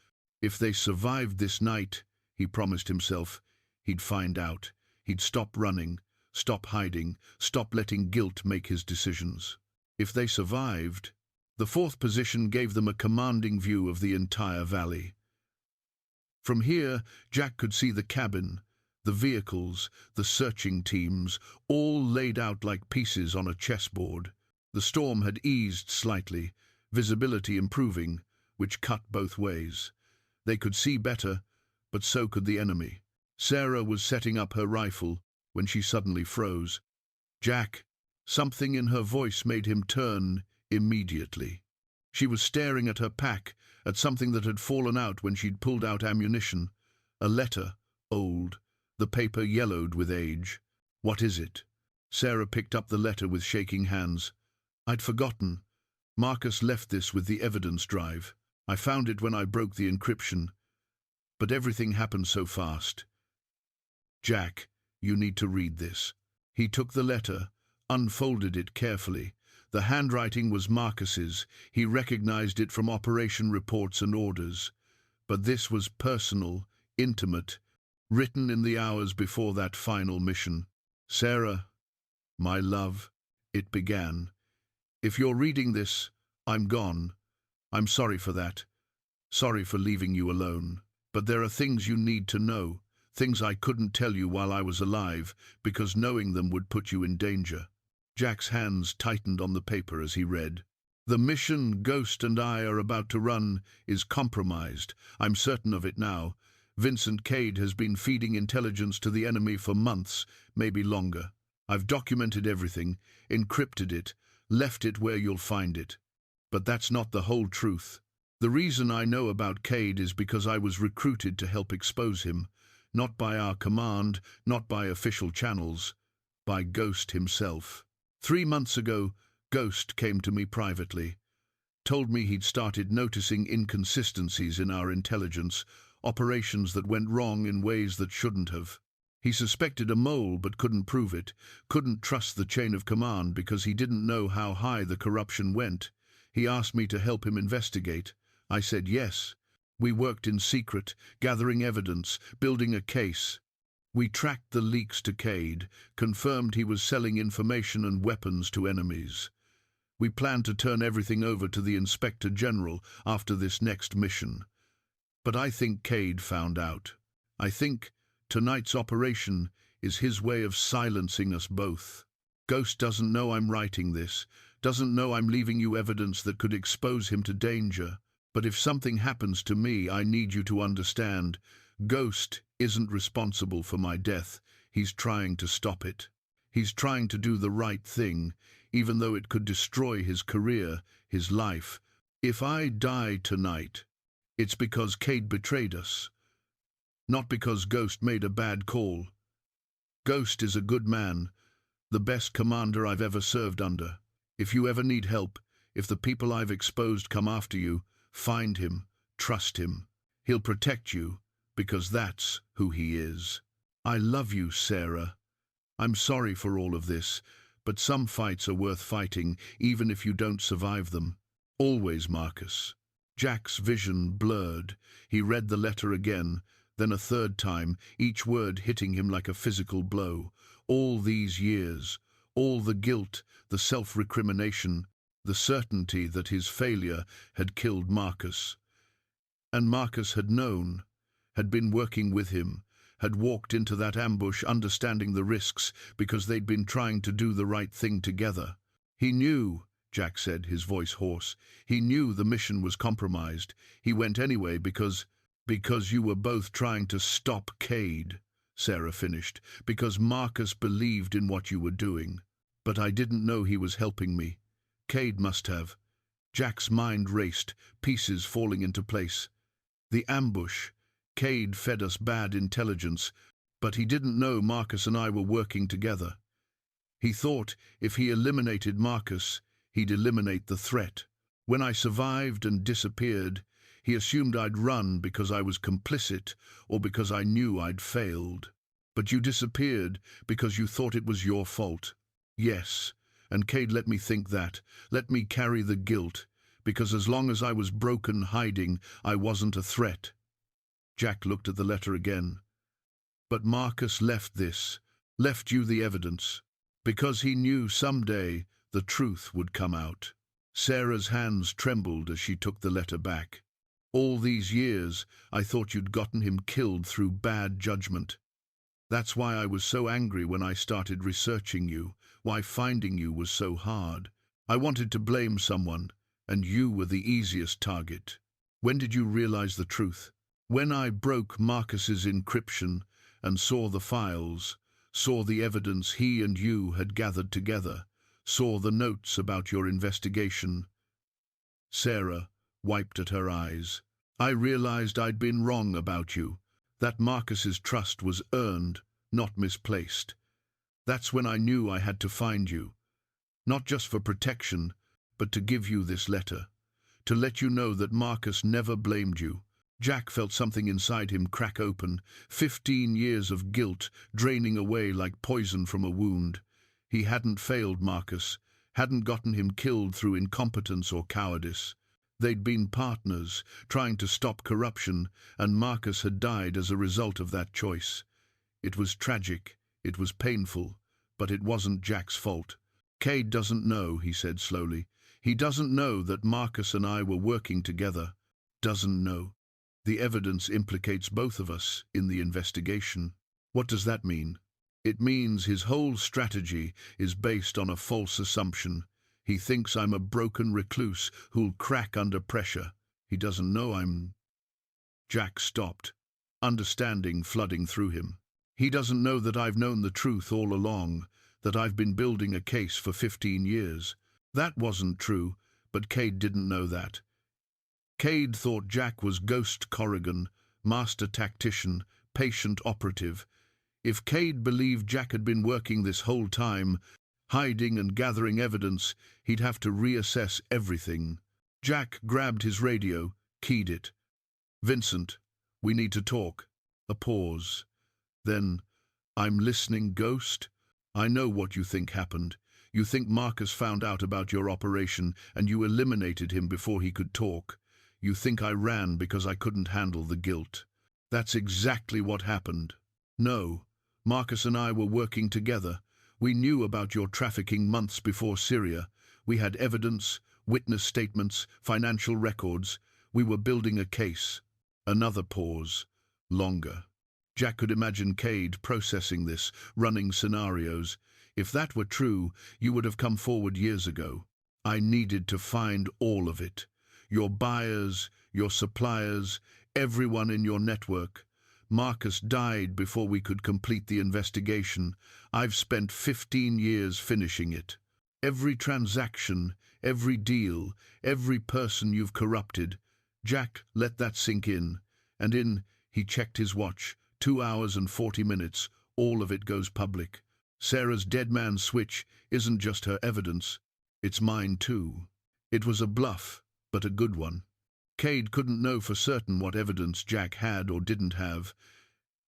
If they survived this night, he promised himself, He'd find out. He'd stop running, stop hiding, stop letting guilt make his decisions. If they survived, the fourth position gave them a commanding view of the entire valley. From here, Jack could see the cabin, the vehicles, the searching teams, all laid out like pieces on a chessboard. The storm had eased slightly, visibility improving, which cut both ways. They could see better, but so could the enemy. Sarah was setting up her rifle when she suddenly froze. "Jack," something in her voice made him turn immediately. She was staring at her pack, at something that had fallen out when she'd pulled out ammunition. A letter, old, the paper yellowed with age. "What is it?" Sarah picked up the letter with shaking hands. "I'd forgotten. Marcus left this with the evidence drive. I found it when I broke the encryption. But everything happened so fast. Jack, you need to read this." He took the letter, unfolded it carefully. The handwriting was Marcus's. He recognized it from operation reports and orders. But this was personal, intimate, written in the hours before that final mission. "Sarah, my love," it began. "If you're reading this, I'm gone. I'm sorry for that. Sorry for leaving you alone. But there are things you need to know, things I couldn't tell you while I was alive, because knowing them would put you in danger." Jack's hands tightened on the paper as he read. "The mission Ghost and I are about to run is compromised. I'm certain of it now. Vincent Cade has been feeding intelligence to the enemy for months, maybe longer. I've documented everything, encrypted it, left it where you'll find it. But that's not the whole truth. The reason I know about Cade is because I was recruited to help expose him, not by our command, not by official channels, by Ghost himself. 3 months ago, Ghost came to me privately, told me he'd started noticing inconsistencies in our intelligence, operations that went wrong in ways that shouldn't have. He suspected a mole but couldn't prove it, couldn't trust the chain of command because he didn't know how high the corruption went. He asked me to help him investigate. I said yes. We worked in secret, gathering evidence, building a case. We tracked the leaks to Cade, confirmed he was selling information and weapons to enemies. We planned to turn everything over to the Inspector General after this next mission. But I think Cade found out. I think tonight's operation is his way of silencing us both. Ghost doesn't know I'm writing this, doesn't know I'm leaving you evidence that could expose him to danger. But if something happens to me, I need you to understand, Ghost isn't responsible for my death. He's trying to stop it. He's trying to do the right thing, even though it could destroy his career, his life. If I die tonight, it's because Cade betrayed us, not because Ghost made a bad call. Ghost is a good man, the best commander I've ever served under. If you ever need help, if the people I've exposed come after you, find him, trust him. He'll protect you, because that's who he is. I love you, Sarah. I'm sorry for all of this, but some fights are worth fighting, even if you don't survive them. Always, Marcus. Jack's vision blurred. He read the letter again, then a third time, each word hitting him like a physical blow. All these years, all the guilt, the self-recrimination, the certainty that his failure had killed Marcus. And Marcus had known, had been working with him, had walked into that ambush understanding the risks because they'd been trying to do the right thing together. He knew, Jack said, his voice hoarse, he knew the mission was compromised. He went anyway because you were both trying to stop Cade, Sarah finished, because Marcus believed in what you were doing. But I didn't know he was helping me. Cade must have. Jack's mind raced, pieces falling into place. The ambush. Cade fed us bad intelligence, but he didn't know Marcus and I were working together. He thought if he eliminated Marcus, he'd eliminate the threat. When I survived and disappeared, he assumed I'd run because I was complicit or because I knew I'd failed. But you disappeared because you thought it was your fault. Yes, and Cade let me think that, let me carry the guilt, because as long as I was broken hiding, I wasn't a threat. Jack looked at the letter again. But Marcus left you the evidence, because he knew someday the truth would come out. Sarah's hands trembled as she took the letter back. All these years, I thought you'd gotten him killed through bad judgment. That's why I was so angry when I started researching you, why finding you was so hard. I wanted to blame someone, and you were the easiest target. When did you realize the truth? When I broke Marcus's encryption and saw the files, saw the evidence he and you had gathered together, saw the notes about your investigation. Sarah wiped at her eyes. I realized I'd been wrong about you, that Marcus's trust was earned, not misplaced. That's when I knew I had to find you, not just for protection, but to give you this letter, to let you know that Marcus never blamed you. Jack felt something inside him crack open, 15 years of guilt draining away like poison from a wound. He hadn't failed Marcus, hadn't gotten him killed through incompetence or cowardice. They'd been partners, trying to stop corruption, and Marcus had died as a result of that choice. It was tragic, it was painful, but it wasn't Jack's fault. Cade doesn't know, he said slowly. He doesn't know that Marcus and I were working together. Doesn't know. The evidence implicates both of us in the investigation. What does that mean? It means his whole strategy is based on a false assumption. He thinks I'm a broken recluse who'll crack under pressure. He doesn't know I'm... Jack stopped, understanding flooding through him. He doesn't know that I've known the truth all along, that I've been building a case for 15 years. That wasn't true, but Cade didn't know that. Cade thought Jack was Ghost Corrigan, master tactician, patient operative. If Cade believed Jack had been working this whole time, hiding and gathering evidence, he'd have to reassess everything. Jack grabbed his radio, keyed it. "Vincent, we need to talk." A pause. Then, "I'm listening, Ghost. I know what you think happened. You think Marcus found out about your operation and you eliminated him before he could talk. You think I ran because I couldn't handle the guilt. That's exactly what happened. No, Marcus and I were working together. We knew about your trafficking months before Syria. We had evidence, witness statements, financial records. We were building a case." Another pause. Longer. Jack could imagine Cade processing this, running scenarios. "If that were true, you would have come forward years ago. I needed to find all of it. Your buyers, your suppliers, everyone in your network. Marcus died before we could complete the investigation. I've spent 15 years finishing it. Every transaction, every deal, every person you've corrupted." Jack let that sink in, and he checked his watch. 2 hours and 40 minutes, all of it goes public. Sarah's dead man switch isn't just her evidence, it's mine too. It was a bluff, but a good one. Cade couldn't know for certain what evidence Jack had or didn't have,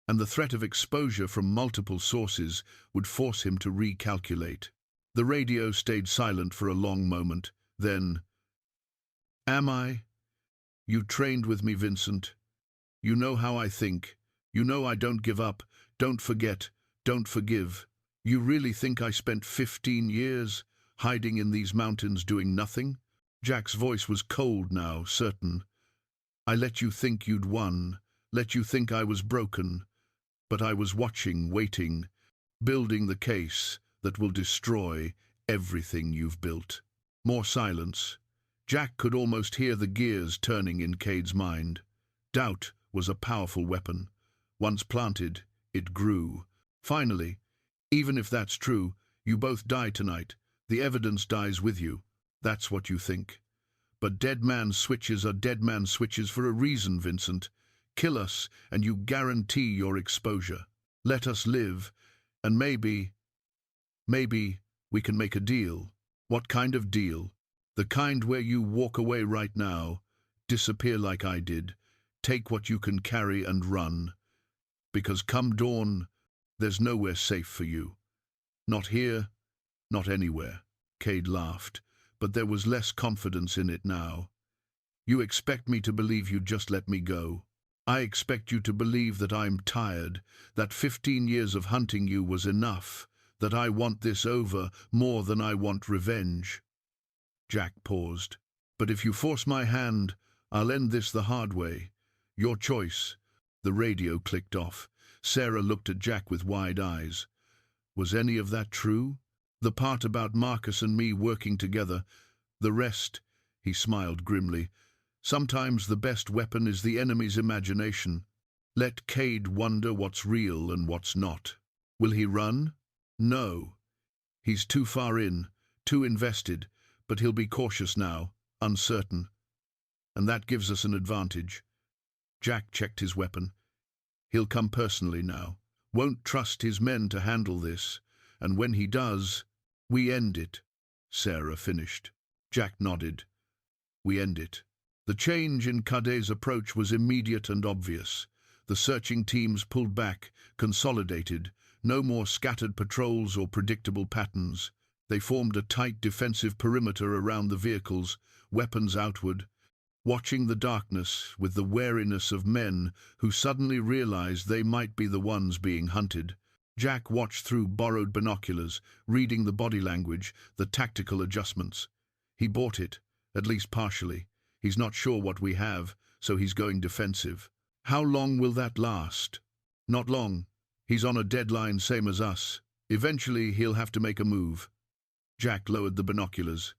and the threat of exposure from multiple sources would force him to recalculate. The radio stayed silent for a long moment. Then, "Am I? You trained with me, Vincent. You know how I think. You know I don't give up, don't forget, don't forgive. You really think I spent 15 years hiding in these mountains doing nothing?" Jack's voice was cold now, certain. "I let you think you'd won, let you think I was broken. But I was watching, waiting, building the case that will destroy everything you've built." More silence. Jack could almost hear the gears turning in Cade's mind. Doubt was a powerful weapon. Once planted, it grew. "Finally, even if that's true, you both die tonight. The evidence dies with you. That's what you think. But dead man switches are dead man switches for a reason, Vincent. Kill us, and you guarantee your exposure. Let us live, and maybe we can make a deal." "What kind of deal?" "The kind where you walk away right now, disappear like I did, take what you can carry and run. Because come dawn, there's nowhere safe for you. Not here, not anywhere." Cade laughed, but there was less confidence in it now. "You expect me to believe you'd just let me go?" I expect you to believe that I'm tired, that 15 years of hunting you was enough, that I want this over more than I want revenge." Jack paused. "But if you force my hand, I'll end this the hard way. Your choice." The radio clicked off. Sarah looked at Jack with wide eyes. Was any of that true? The part about Marcus and me working together? The rest? He smiled grimly. Sometimes the best weapon is the enemy's imagination. Let Cade wonder what's real and what's not. Will he run? No. He's too far in, too invested, but he'll be cautious now, uncertain. And that gives us an advantage. Jack checked his weapon. He'll come personally now. Won't trust his men to handle this. And when he does, we end it. Sarah finished. Jack nodded. We end it. The change in Cordell's approach was immediate and obvious. The searching teams pulled back, consolidated. No more scattered patrols or predictable patterns. They formed a tight defensive perimeter around the vehicles, weapons outward, watching the darkness with the wariness of men who suddenly realized they might be the ones being hunted. Jack watched through borrowed binoculars, reading the body language, the tactical adjustments. He bought it, at least partially. He's not sure what we have, so he's going defensive. How long will that last? Not long. He's on a deadline, same as us. Eventually, he'll have to make a move. Jack lowered the binoculars.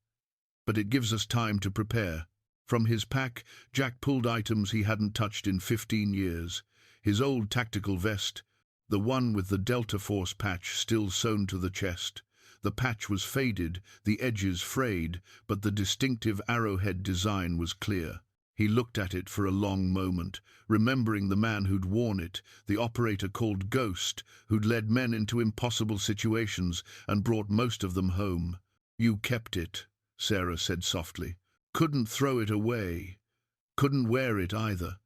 But it gives us time to prepare. From his pack, Jack pulled items he hadn't touched in 15 years. His old tactical vest, the one with the Delta Force patch still sewn to the chest. The patch was faded, the edges frayed, but the distinctive arrowhead design was clear. He looked at it for a long moment, remembering the man who'd worn it, the operator called Ghost, who'd led men into impossible situations and brought most of them home. You kept it, Sarah said softly. Couldn't throw it away. Couldn't wear it either.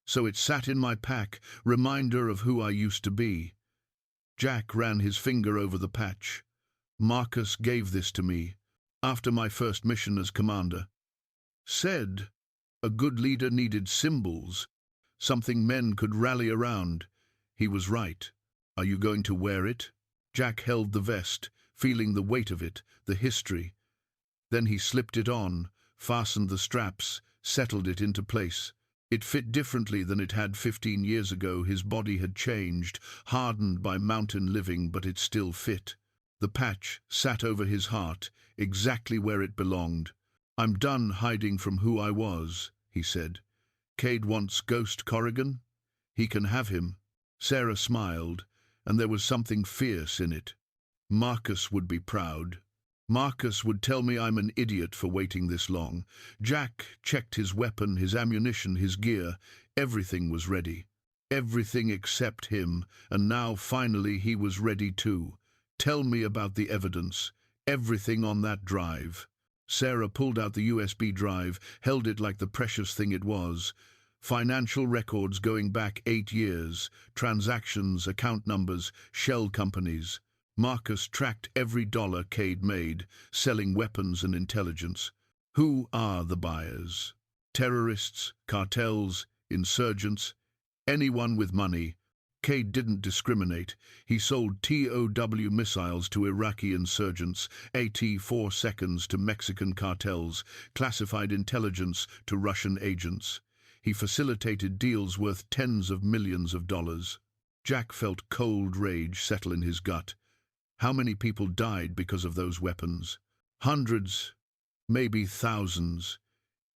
So it sat in my pack, reminder of who I used to be. Jack ran his finger over the patch. Marcus gave this to me, after my first mission as commander. Said, a good leader needed symbols, something men could rally around. He was right. Are you going to wear it? Jack held the vest, feeling the weight of it, the history. Then he slipped it on, fastened the straps, settled it into place. It fit differently than it had 15 years ago. His body had changed, hardened by mountain living, but it still fit. The patch sat over his heart, exactly where it belonged. I'm done hiding from who I was, he said. Cade wants Ghost Corrigan? He can have him. Sarah smiled, and there was something fierce in it. Marcus would be proud. Marcus would tell me I'm an idiot for waiting this long. Jack checked his weapon, his ammunition, his gear. Everything was ready. Everything except him, and now finally he was ready too. Tell me about the evidence. Everything on that drive. Sarah pulled out the USB drive, held it like the precious thing it was. Financial records going back 8 years, transactions, account numbers, shell companies. Marcus tracked every dollar Cade made, selling weapons and intelligence. Who are the buyers? Terrorists, cartels, insurgents, anyone with money. Cade didn't discriminate. He sold TOW missiles to Iraqi insurgents, AT-4 seconds to Mexican cartels, classified intelligence to Russian agents. He facilitated deals worth tens of millions of dollars. Jack felt cold rage settle in his gut. How many people died because of those weapons? Hundreds, maybe thousands,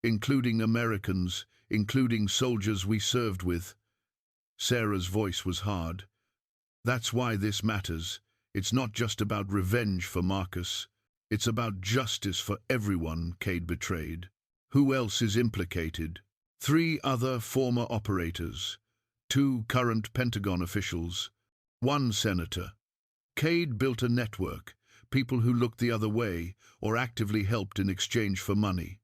including Americans, including soldiers we served with. Sarah's voice was hard. That's why this matters. It's not just about revenge for Marcus. It's about justice for everyone Cade betrayed. Who else is implicated? 3 other former operators, 2 current Pentagon officials, 1 senator. Cade built a network, people who looked the other way or actively helped in exchange for money.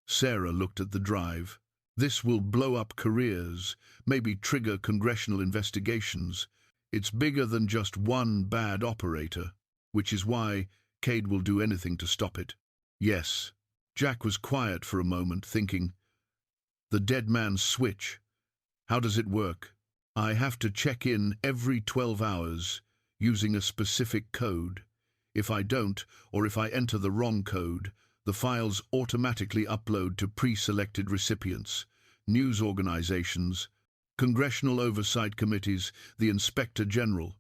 Sarah looked at the drive. This will blow up careers, maybe trigger congressional investigations. It's bigger than just one bad operator, which is why Cade will do anything to stop it. Yes. Jack was quiet for a moment, thinking. The dead man's switch. How does it work? I have to check in every 12 hours using a specific code. If I don't, or if I enter the wrong code, the files automatically upload to pre-selected recipients, news organizations, congressional oversight committees, the Inspector General.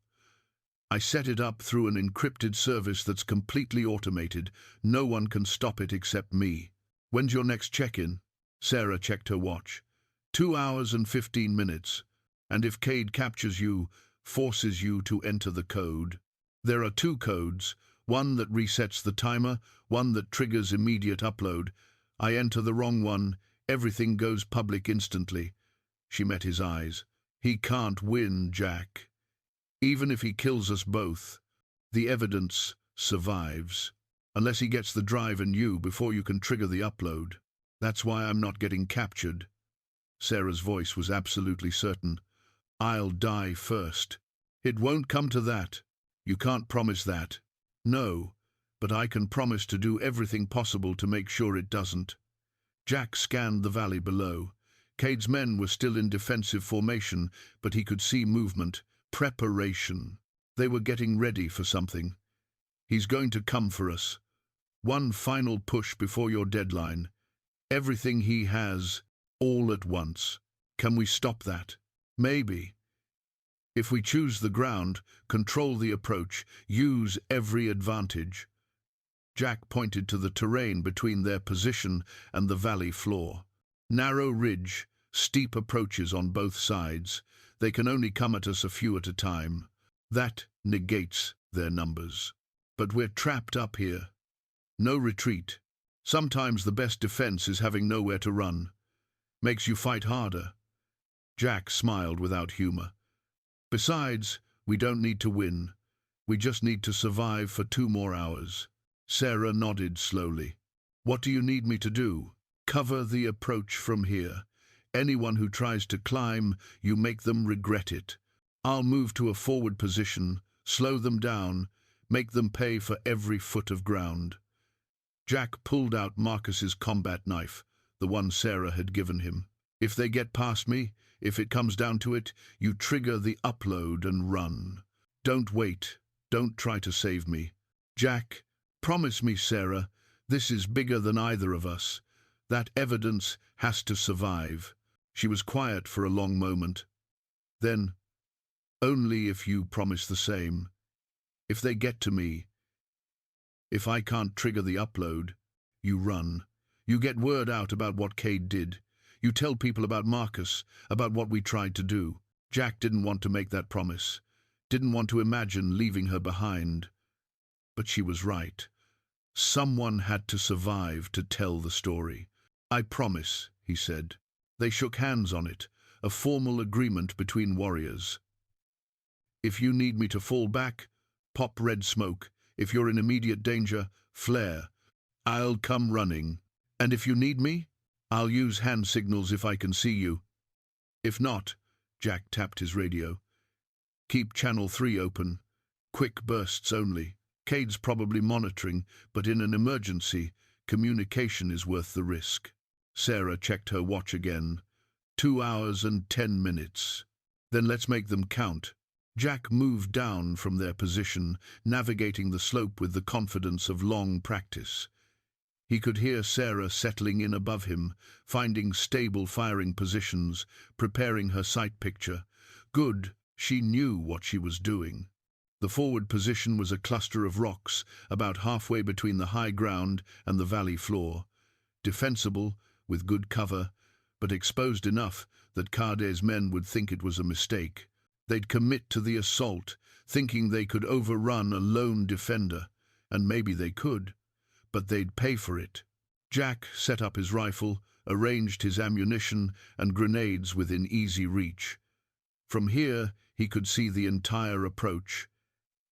I set it up through an encrypted service that's completely automated. No one can stop it except me. When's your next check-in? Sarah checked her watch. 2 hours and 15 minutes. And if Cade captures you, forces you to enter the code. There are 2 codes, one that resets the timer, one that triggers immediate upload. I enter the wrong one, everything goes public instantly. She met his eyes. He can't win, Jack. Even if he kills us both, the evidence survives. Unless he gets the drive in you before you can trigger the upload. That's why I'm not getting captured. Sarah's voice was absolutely certain. I'll die first. It won't come to that. You can't promise that. No, but I can promise to do everything possible to make sure it doesn't. Jack scanned the valley below. Cade's men were still in defensive formation, but he could see movement, preparation. They were getting ready for something. He's going to come for us. One final push before your deadline. Everything he has, all at once. Can we stop that? Maybe. If we choose the ground, control the approach, use every advantage. Jack pointed to the terrain between their position and the valley floor. Narrow ridge, steep approaches on both sides. They can only come at us a few at a time. That negates their numbers. But we're trapped up here. No retreat. Sometimes the best defense is having nowhere to run. Makes you fight harder. Jack smiled without humor. Besides, we don't need to win. We just need to survive for 2 more hours. Sarah nodded slowly. What do you need me to do? Cover the approach from here. Anyone who tries to climb, you make them regret it. I'll move to a forward position, slow them down, make them pay for every foot of ground. Jack pulled out Marcus's combat knife, the one Sarah had given him. If they get past me, if it comes down to it, you trigger the upload and run. Don't wait. Don't try to save me. Jack, promise me, Sarah, this is bigger than either of us. That evidence has to survive. She was quiet for a long moment. Then, only if you promise the same. If they get to me, if I can't trigger the upload, you run. You get word out about what Cade did. You tell people about Marcus, about what we tried to do. Jack didn't want to make that promise. Didn't want to imagine leaving her behind. But she was right. Someone had to survive to tell the story. I promise, he said. They shook hands on it, a formal agreement between warriors. If you need me to fall back, pop red smoke. If you're in immediate danger, flare. I'll come running. And if you need me, I'll use hand signals if I can see you. If not, Jack tapped his radio. Keep channel 3 open. Quick bursts only. Cade's probably monitoring, but in an emergency, communication is worth the risk. Sarah checked her watch again. 2 hours and 10 minutes. Then let's make them count. Jack moved down from their position, navigating the slope with the confidence of long practice. He could hear Sarah settling in above him, finding stable firing positions, preparing her sight picture. Good, she knew what she was doing. The forward position was a cluster of rocks, about halfway between the high ground and the valley floor. Defensible, with good cover, but exposed enough that Cordell's men would think it was a mistake. They'd commit to the assault, thinking they could overrun a lone defender, and maybe they could, but they'd pay for it. Jack set up his rifle, arranged his ammunition and grenades within easy reach. From here, he could see the entire approach.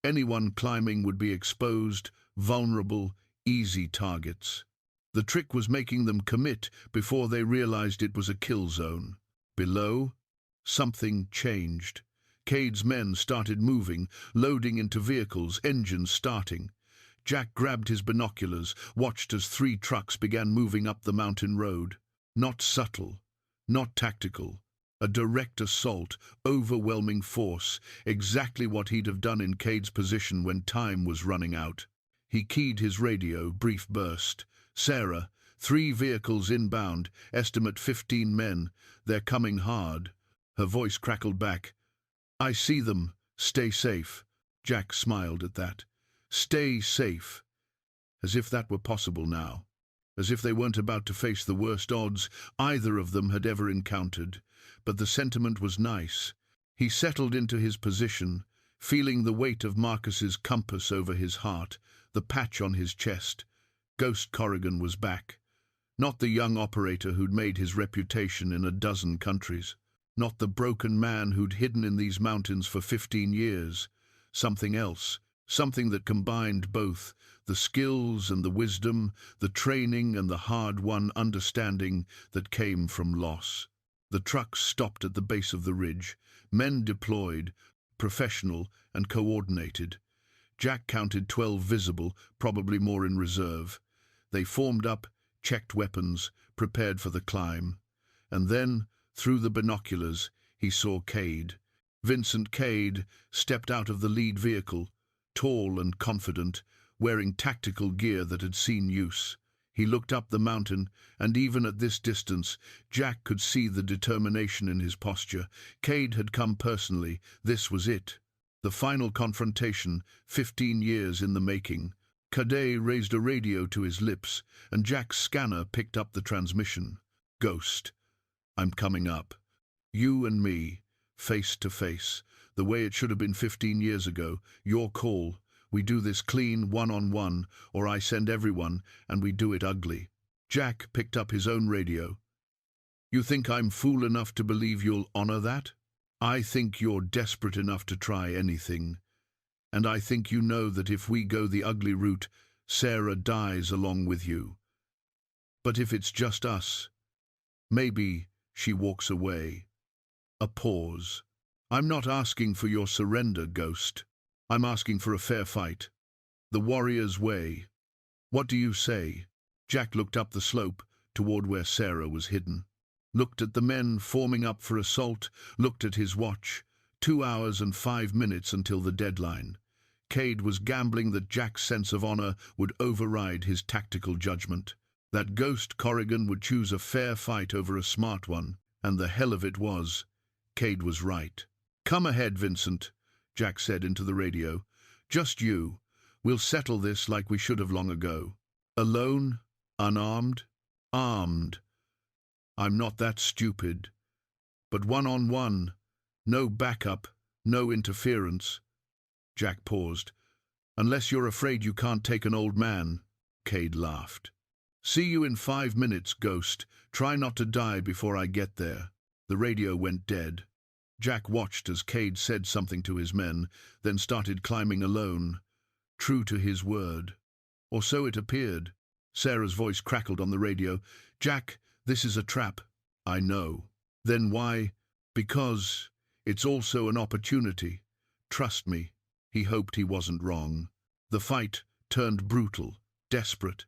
Anyone climbing would be exposed, vulnerable, easy targets. The trick was making them commit before they realized it was a kill zone. Below, something changed. Cade's men started moving, loading into vehicles, engines starting. Jack grabbed his binoculars, watched as 3 trucks began moving up the mountain road. Not subtle, not tactical, A direct assault, overwhelming force, exactly what he'd have done in Cade's position when time was running out. He keyed his radio, brief burst. Sarah, 3 vehicles inbound, estimate 15 men. They're coming hard. Her voice crackled back. I see them. Stay safe. Jack smiled at that. Stay safe. As if that were possible now. As if they weren't about to face the worst odds either of them had ever encountered. But the sentiment was nice. He settled into his position, feeling the weight of Marcus's compass over his heart, the patch on his chest. Ghost Corrigan was back. Not the young operator who'd made his reputation in a dozen countries. Not the broken man who'd hidden in these mountains for 15 years. Something else. Something that combined both, the skills and the wisdom, the training and the hard-won understanding that came from loss. The trucks stopped at the base of the ridge. Men deployed, professional and coordinated. Jack counted 12 visible, probably more in reserve. They formed up, checked weapons, prepared for the climb. And then, through the binoculars, he saw Cade. Vincent Cade stepped out of the lead vehicle, tall and confident, wearing tactical gear that had seen use. He looked up the mountain, and even at this distance, Jack could see the determination in his posture. Cade had come personally. This was it. The final confrontation, 15 years in the making. Cordell raised a radio to his lips, and Jack's scanner picked up the transmission. Ghost. I'm coming up. You and me, face to face. The way it should have been 15 years ago. Your call. We do this clean, one-on-one, or I send everyone, and we do it ugly. Jack picked up his own radio. You think I'm fool enough to believe you'll honor that? I think you're desperate enough to try anything. And I think you know that if we go the ugly route, Sarah dies along with you. But if it's just us, maybe she walks away. A pause. I'm not asking for your surrender, Ghost. I'm asking for a fair fight. The warrior's way. What do you say? Jack looked up the slope, toward where Sarah was hidden. Looked at the men forming up for assault, looked at his watch. 2 hours and 5 minutes until the deadline. Cade was gambling that Jack's sense of honor would override his tactical judgment. That Ghost Corrigan would choose a fair fight over a smart one, and the hell of it was. Cade was right. Come ahead, Vincent, Jack said into the radio. Just you. We'll settle this like we should have long ago. Alone? Unarmed? Armed. I'm not that stupid. But one-on-one. No backup. No interference. Jack paused. Unless you're afraid you can't take an old man. Cade laughed. See you in 5 minutes, Ghost. Try not to die before I get there. The radio went dead. Jack watched as Cade said something to his men, then started climbing alone, true to his word. Or so it appeared. Sarah's voice crackled on the radio. Jack, this is a trap. I know. Then why? Because it's also an opportunity. Trust me. He hoped he wasn't wrong. The fight turned brutal, desperate.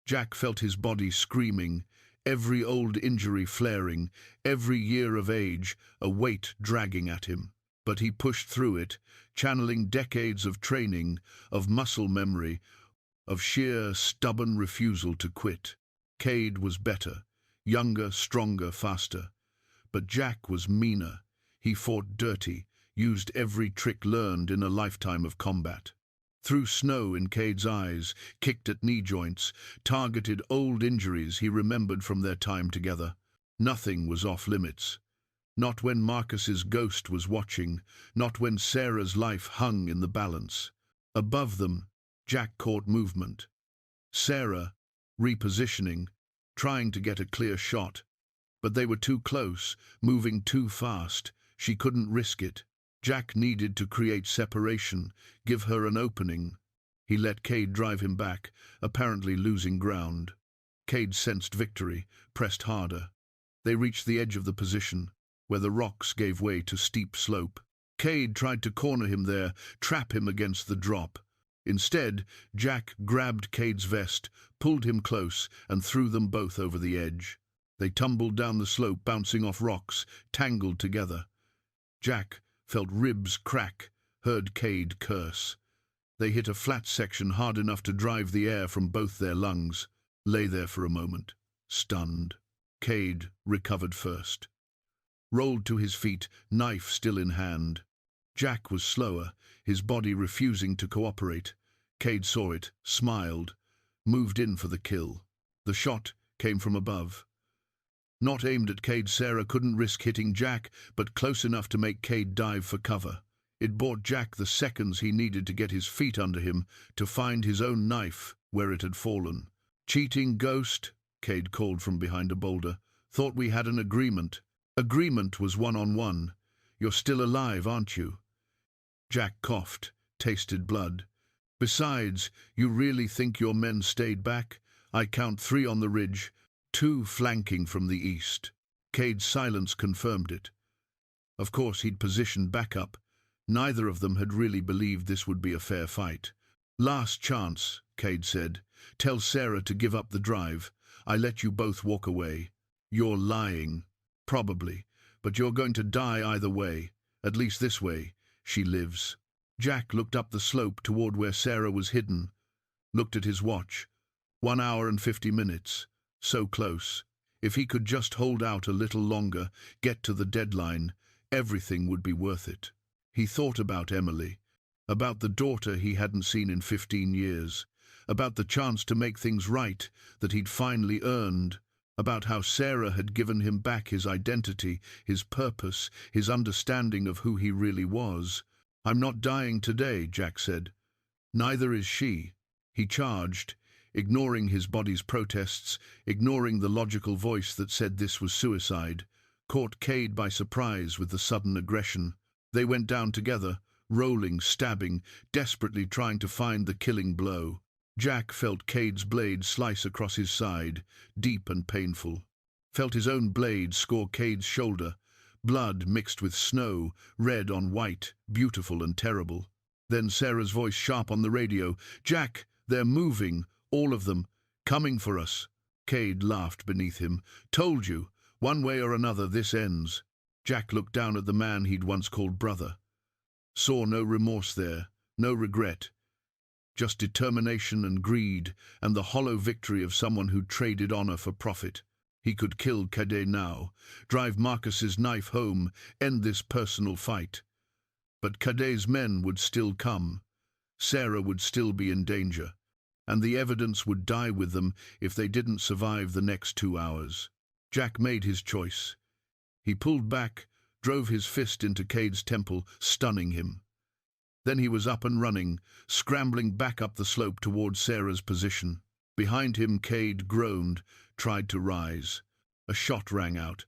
Jack felt his body screaming, every old injury flaring, every year of age, a weight dragging at him. But he pushed through it, channeling decades of training, of muscle memory, of sheer, stubborn refusal to quit. Cade was better, younger, stronger, faster. But Jack was meaner. He fought dirty, used every trick learned in a lifetime of combat. Threw snow in Cade's eyes, kicked at knee joints, targeted old injuries he remembered from their time together. Nothing was off limits. Not when Marcus's ghost was watching, not when Sarah's life hung in the balance. Above them, Jack caught movement. Sarah, repositioning, trying to get a clear shot. But they were too close, moving too fast. She couldn't risk it. Jack needed to create separation, give her an opening. He let Cade drive him back, apparently losing ground. Cade sensed victory, pressed harder. They reached the edge of the position, where the rocks gave way to steep slope. Cade tried to corner him there, trap him against the drop. Instead, Jack grabbed Cade's vest, pulled him close, and threw them both over the edge. They tumbled down the slope, bouncing off rocks, tangled together. Jack felt ribs crack, heard Cade curse. They hit a flat section hard enough to drive the air from both their lungs. Lay there for a moment, stunned. Cade recovered first. Rolled to his feet, knife still in hand. Jack was slower, his body refusing to cooperate. Cade saw it, smiled, moved in for the kill. The shot came from above. Not aimed at Cade. Sarah couldn't risk hitting Jack, but close enough to make Cade dive for cover. It bought Jack the seconds he needed to get his feet under him, to find his own knife where it had fallen. "Cheating ghost," Cade called from behind a boulder. "Thought we had an agreement." "Agreement was one-on-one. You're still alive, aren't you?" Jack coughed, tasted blood. "Besides, you really think your men stayed back? I count 3 on the ridge, 2 flanking from the east." Cade's silence confirmed it. Of course, he'd positioned backup. Neither of them had really believed this would be a fair fight. "Last chance," Cade said. "Tell Sarah to give up the drive. I let you both walk away." "You're lying." "Probably, but you're going to die either way. At least this way. She lives." Jack looked up the slope toward where Sarah was hidden, looked at his watch. 1 hour and 50 minutes. So close. If he could just hold out a little longer, get to the deadline, everything would be worth it. He thought about Emily, about the daughter he hadn't seen in 15 years, about the chance to make things right that he'd finally earned, about how Sarah had given him back his identity, his purpose, his understanding of who he really was. "I'm not dying today," Jack said. "Neither is she." He charged, ignoring his body's protests, ignoring the logical voice that said this was suicide, caught Cade by surprise with the sudden aggression. They went down together, rolling, stabbing, desperately trying to find the killing blow. Jack felt Cade's blade slice across his side, deep and painful. Felt his own blade score Cade's shoulder, blood mixed with snow, red on white, beautiful and terrible. Then Sarah's voice sharp on the radio. "Jack, they're moving, all of them, coming for us." Cade laughed beneath him. "Told you, one way or another this ends." Jack looked down at the man he'd once called brother. Saw no remorse there, no regret. Just determination and greed, and the hollow victory of someone who'd traded honor for profit. He could kill Cordell now, drive Marcus's knife home, end this personal fight. But Cordell's men would still come. Sarah would still be in danger, and the evidence would die with them if they didn't survive the next 2 hours. Jack made his choice. He pulled back, drove his fist into Cade's temple, stunning him. Then he was up and running, scrambling back up the slope towards Sarah's position. Behind him, Cade groaned, tried to rise. A shot rang out.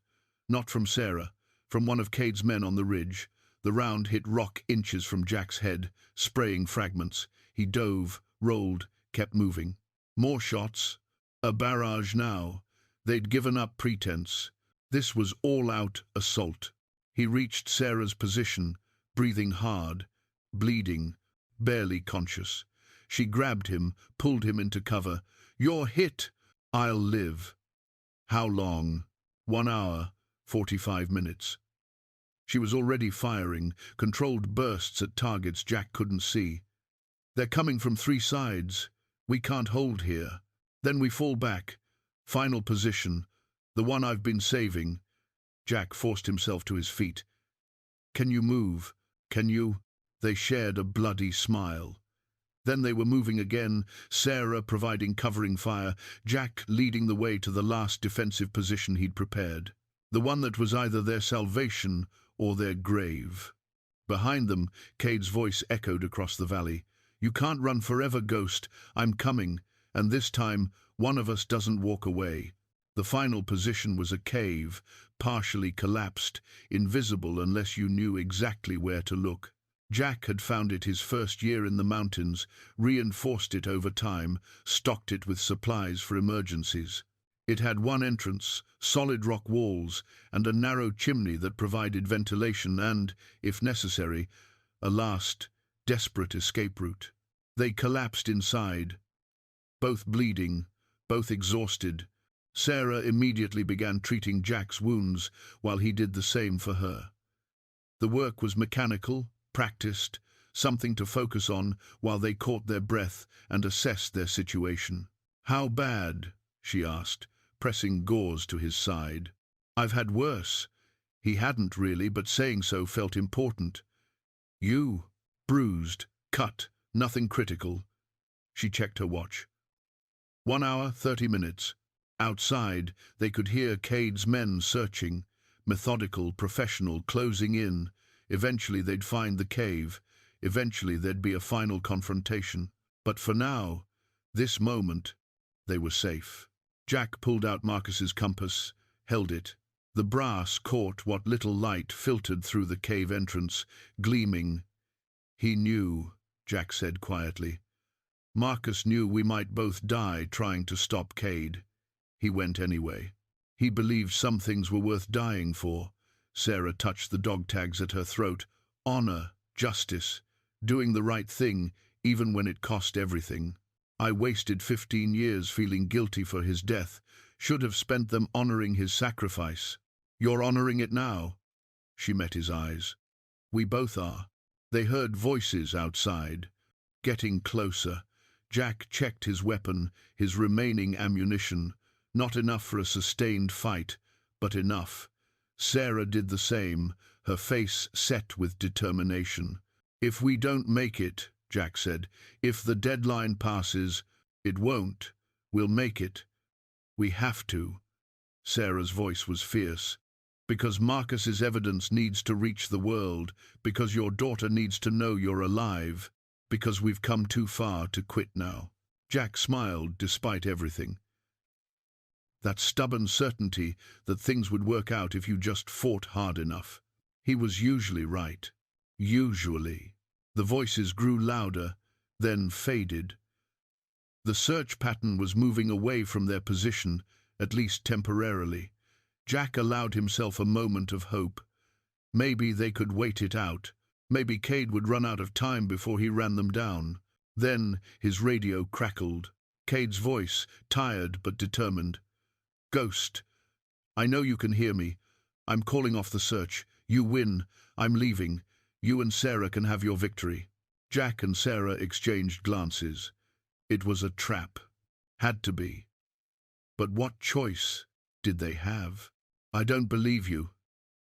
Not from Sarah, from one of Cade's men on the ridge. The round hit rock inches from Jack's head, spraying fragments. He dove, rolled, kept moving. More shots. A barrage now. They'd given up pretense. This was all-out assault. He reached Sarah's position, breathing hard, bleeding, barely conscious. She grabbed him, pulled him into cover. "You're hit." "I'll live." How long? 1 hour, 45 minutes. She was already firing, controlled bursts at targets Jack couldn't see. "They're coming from 3 sides. We can't hold here." Then we fall back. Final position, the one I've been saving. Jack forced himself to his feet. "Can you move? Can you?" They shared a bloody smile. Then they were moving again, Sarah providing covering fire, Jack leading the way to the last defensive position he'd prepared, the one that was either their salvation or their grave. Behind them, Cade's voice echoed across the valley. "You can't run forever, Ghost. I'm coming, and this time one of us doesn't walk away." The final position was a cave, partially collapsed, invisible unless you knew exactly where to look. Jack had found it his first year in the mountains, reinforced it over time, stocked it with supplies for emergencies. It had one entrance, solid rock walls, and a narrow chimney that provided ventilation and, if necessary, a last, desperate escape route. They collapsed inside, both bleeding, both exhausted, Sarah immediately began treating Jack's wounds while he did the same for her. The work was mechanical, practiced, something to focus on while they caught their breath and assessed their situation. "How bad?" she asked, pressing gauze to his side. "I've had worse." He hadn't really, but saying so felt important. "You? Bruised, cut, nothing critical." She checked her watch. 1 hour, 30 minutes. Outside, they could hear Cade's men searching, methodical, professional, closing in. Eventually they'd find the cave. Eventually there'd be a final confrontation. But for now, this moment, they were safe. Jack pulled out Marcus's compass, held it. The brass caught what little light filtered through the cave entrance, gleaming. "He knew," Jack said quietly. "Marcus knew we might both die trying to stop Cade. He went anyway. He believed some things were worth dying for." Sarah touched the dog tags at her throat. "Honor, justice, doing the right thing, even when it cost everything. I wasted 15 years feeling guilty for his death, should have spent them honoring his sacrifice. You're honoring it now." She met his eyes. "We both are." They heard voices outside, getting closer. Jack checked his weapon, his remaining ammunition. Not enough for a sustained fight, but enough. Sarah did the same, her face set with determination. "If we don't make it," Jack said, "if the deadline passes, it won't. We'll make it. We have to." Sarah's voice was fierce. "Because Marcus's evidence needs to reach the world, because your daughter needs to know you're alive, because we've come too far to quit now." Jack smiled despite everything. That stubborn certainty that things would work out if you just fought hard enough. He was usually right. Usually. The voices grew louder, then faded. The search pattern was moving away from their position, at least temporarily. Jack allowed himself a moment of hope. Maybe they could wait it out. Maybe Cade would run out of time before he ran them down. Then his radio crackled. Cade's voice, tired but determined. "Ghost, I know you can hear me. I'm calling off the search. You win. I'm leaving. You and Sarah can have your victory." Jack and Sarah exchanged glances. It was a trap. Had to be. But what choice did they have? "I don't believe you,"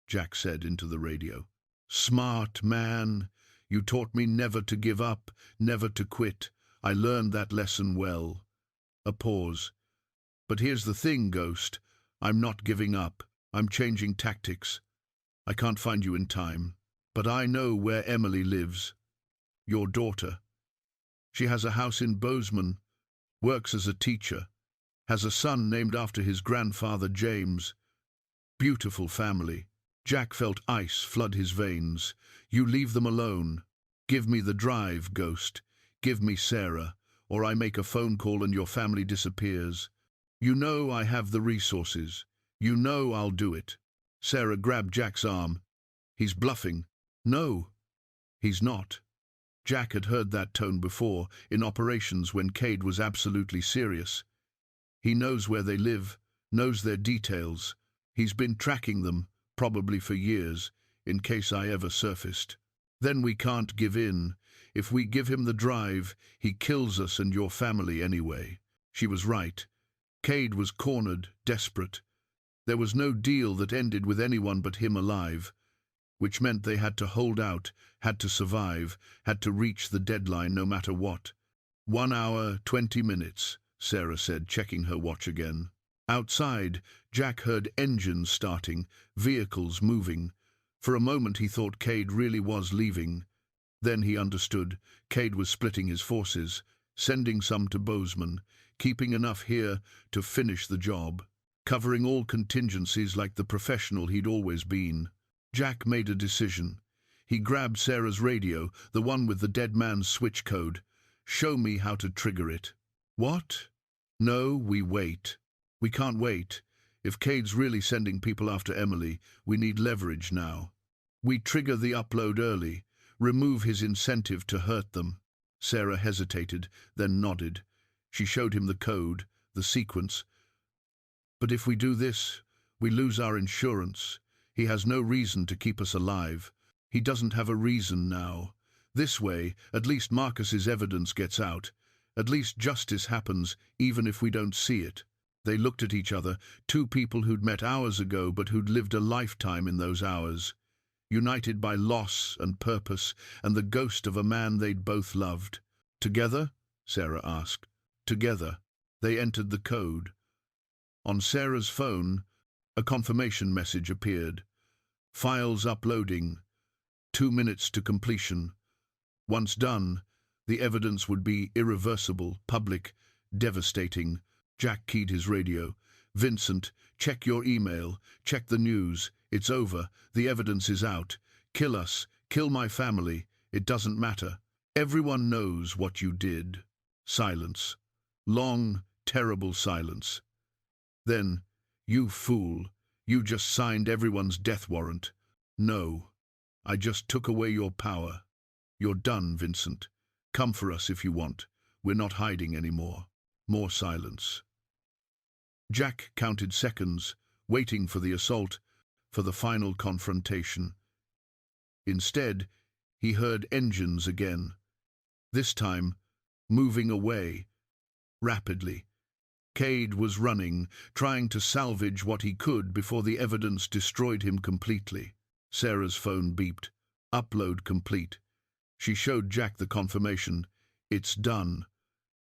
Jack said into the radio. "Smart man. You taught me never to give up, never to quit. I learned that lesson well." A pause. "But here's the thing, Ghost. I'm not giving up. I'm changing tactics. I can't find you in time. But I know where Emily lives. Your daughter. She has a house in Bozeman, works as a teacher, has a son named after his grandfather James. Beautiful family." Jack felt ice flood his veins. "You leave them alone. Give me the drive, Ghost. Give me Sarah, or I make a phone call and your family disappears. You know I have the resources. You know I'll do it." Sarah grabbed Jack's arm. "He's bluffing." "No, he's not." Jack had heard that tone before, in operations when Cade was absolutely serious. "He knows where they live, knows their details. He's been tracking them, probably for years, in case I ever surfaced. Then we can't give in. If we give him the drive, he kills us and your family anyway." She was right. Cade was cornered, desperate. There was no deal that ended with anyone but him alive, which meant they had to hold out, had to survive, had to reach the deadline no matter what. 1 hour, 20 minutes, Sarah said, checking her watch again. Outside, Jack heard engines starting, vehicles moving. For a moment he thought Cade really was leaving. Then he understood. Cade was splitting his forces, sending some to Bozeman, keeping enough here to finish the job, covering all contingencies like the professional he'd always been. Jack made a decision. He grabbed Sarah's radio, the one with the dead man's switch code. "Show me how to trigger it." "What?" "No, we wait. We can't wait. If Cade's really sending people after Emily, we need leverage now. We trigger the upload early, remove his incentive to hurt them." Sarah hesitated, then nodded. She showed him the code, the sequence. But if we do this, we lose our insurance. He has no reason to keep us alive. He doesn't have a reason now. This way, at least Marcus's evidence gets out. At least justice happens, even if we don't see it. They looked at each other, two people who'd met hours ago but who'd lived a lifetime in those hours, united by loss and purpose and the ghost of a man they'd both loved. Together? Sarah asked. Together. They entered the code. On Sarah's phone, a confirmation message appeared. Files uploading. 2 minutes to completion. Once done, the evidence would be irreversible, public, devastating. Jack keyed his radio. Vincent, check your email. Check the news. It's over. The evidence is out. Kill us. Kill my family. It doesn't matter. Everyone knows what you did. Silence. Long, terrible silence. Then, you fool, you just signed everyone's death warrant. No, I just took away your power. You're done, Vincent. Come for us if you want. We're not hiding anymore. More silence. Jack counted seconds, waiting for the assault, for the final confrontation. Instead, he heard engines again. This time, moving away, rapidly. Cade was running, trying to salvage what he could before the evidence destroyed him completely. Sarah's phone beeped. Upload complete. She showed Jack the confirmation. It's done.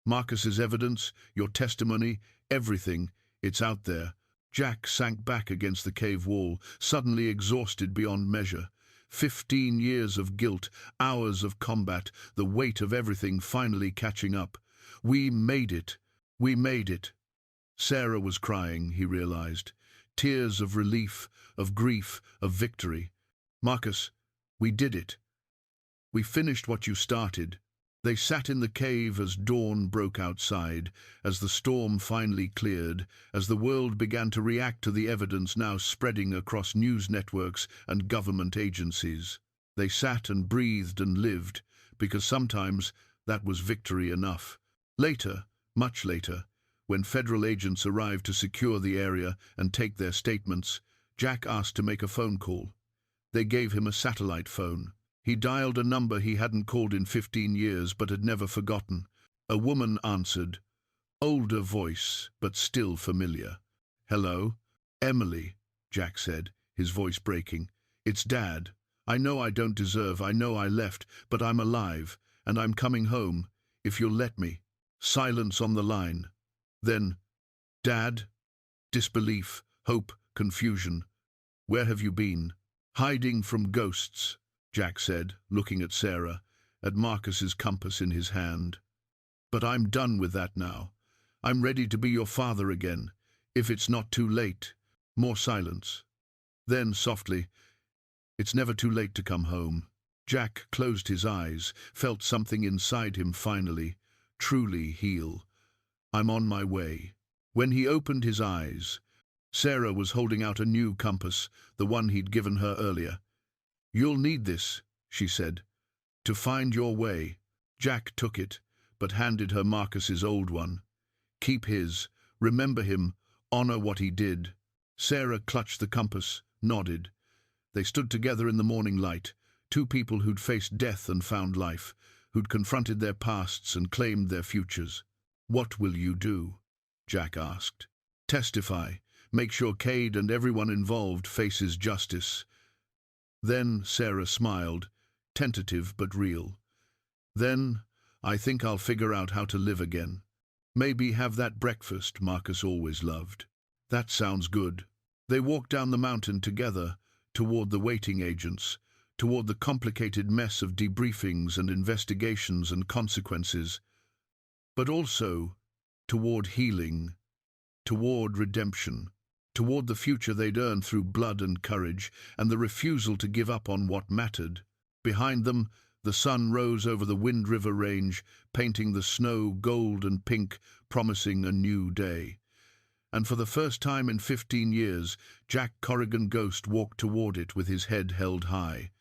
Marcus's evidence, your testimony, everything, it's out there. Jack sank back against the cave wall, suddenly exhausted beyond measure. 15 years of guilt, hours of combat, the weight of everything finally catching up. We made it. We made it. Sarah was crying, he realized. Tears of relief, of grief, of victory. Marcus, we did it. We finished what you started. They sat in the cave as dawn broke outside, as the storm finally cleared, as the world began to react to the evidence now spreading across news networks and government agencies. They sat and breathed and lived, because sometimes that was victory enough. Later, much later, when federal agents arrived to secure the area and take their statements, Jack asked to make a phone call. They gave him a satellite phone. He dialed a number he hadn't called in 15 years but had never forgotten. A woman answered. Older voice, but still familiar. Hello? Emily, Jack said, his voice breaking. It's Dad. I know I don't deserve, I know I left, but I'm alive, and I'm coming home, if you'll let me. Silence on the line. Then, Dad? Disbelief, hope, confusion. Where have you been? Hiding from ghosts, Jack said, looking at Sarah, at Marcus's compass in his hand. But I'm done with that now. I'm ready to be your father again, if it's not too late. More silence. Then, softly, it's never too late to come home. Jack closed his eyes, felt something inside him finally, truly heal. I'm on my way. When he opened his eyes, Sarah was holding out a new compass, the one he'd given her earlier. You'll need this, she said, to find your way. Jack took it, but handed her Marcus's old one. Keep his, remember him, honor what he did. Sarah clutched the compass, nodded. They stood together in the morning light, two people who'd faced death and found life, who'd confronted their pasts and claimed their futures. What will you do? Jack asked. Testify. Make sure Cade and everyone involved faces justice. Then Sarah smiled, tentative but real. Then I think I'll figure out how to live again. Maybe have that breakfast Marcus always loved. That sounds good. They walked down the mountain together, toward the waiting agents, toward the complicated mess of debriefings and investigations and consequences, but also toward healing, toward redemption, toward the future they'd earned through blood and courage, and the refusal to give up on what mattered. Behind them, the sun rose over the Wind River Range, painting the snow gold and pink, promising a new day. And for the first time in 15 years, Jack Corrigan Ghost walked toward it with his head held high.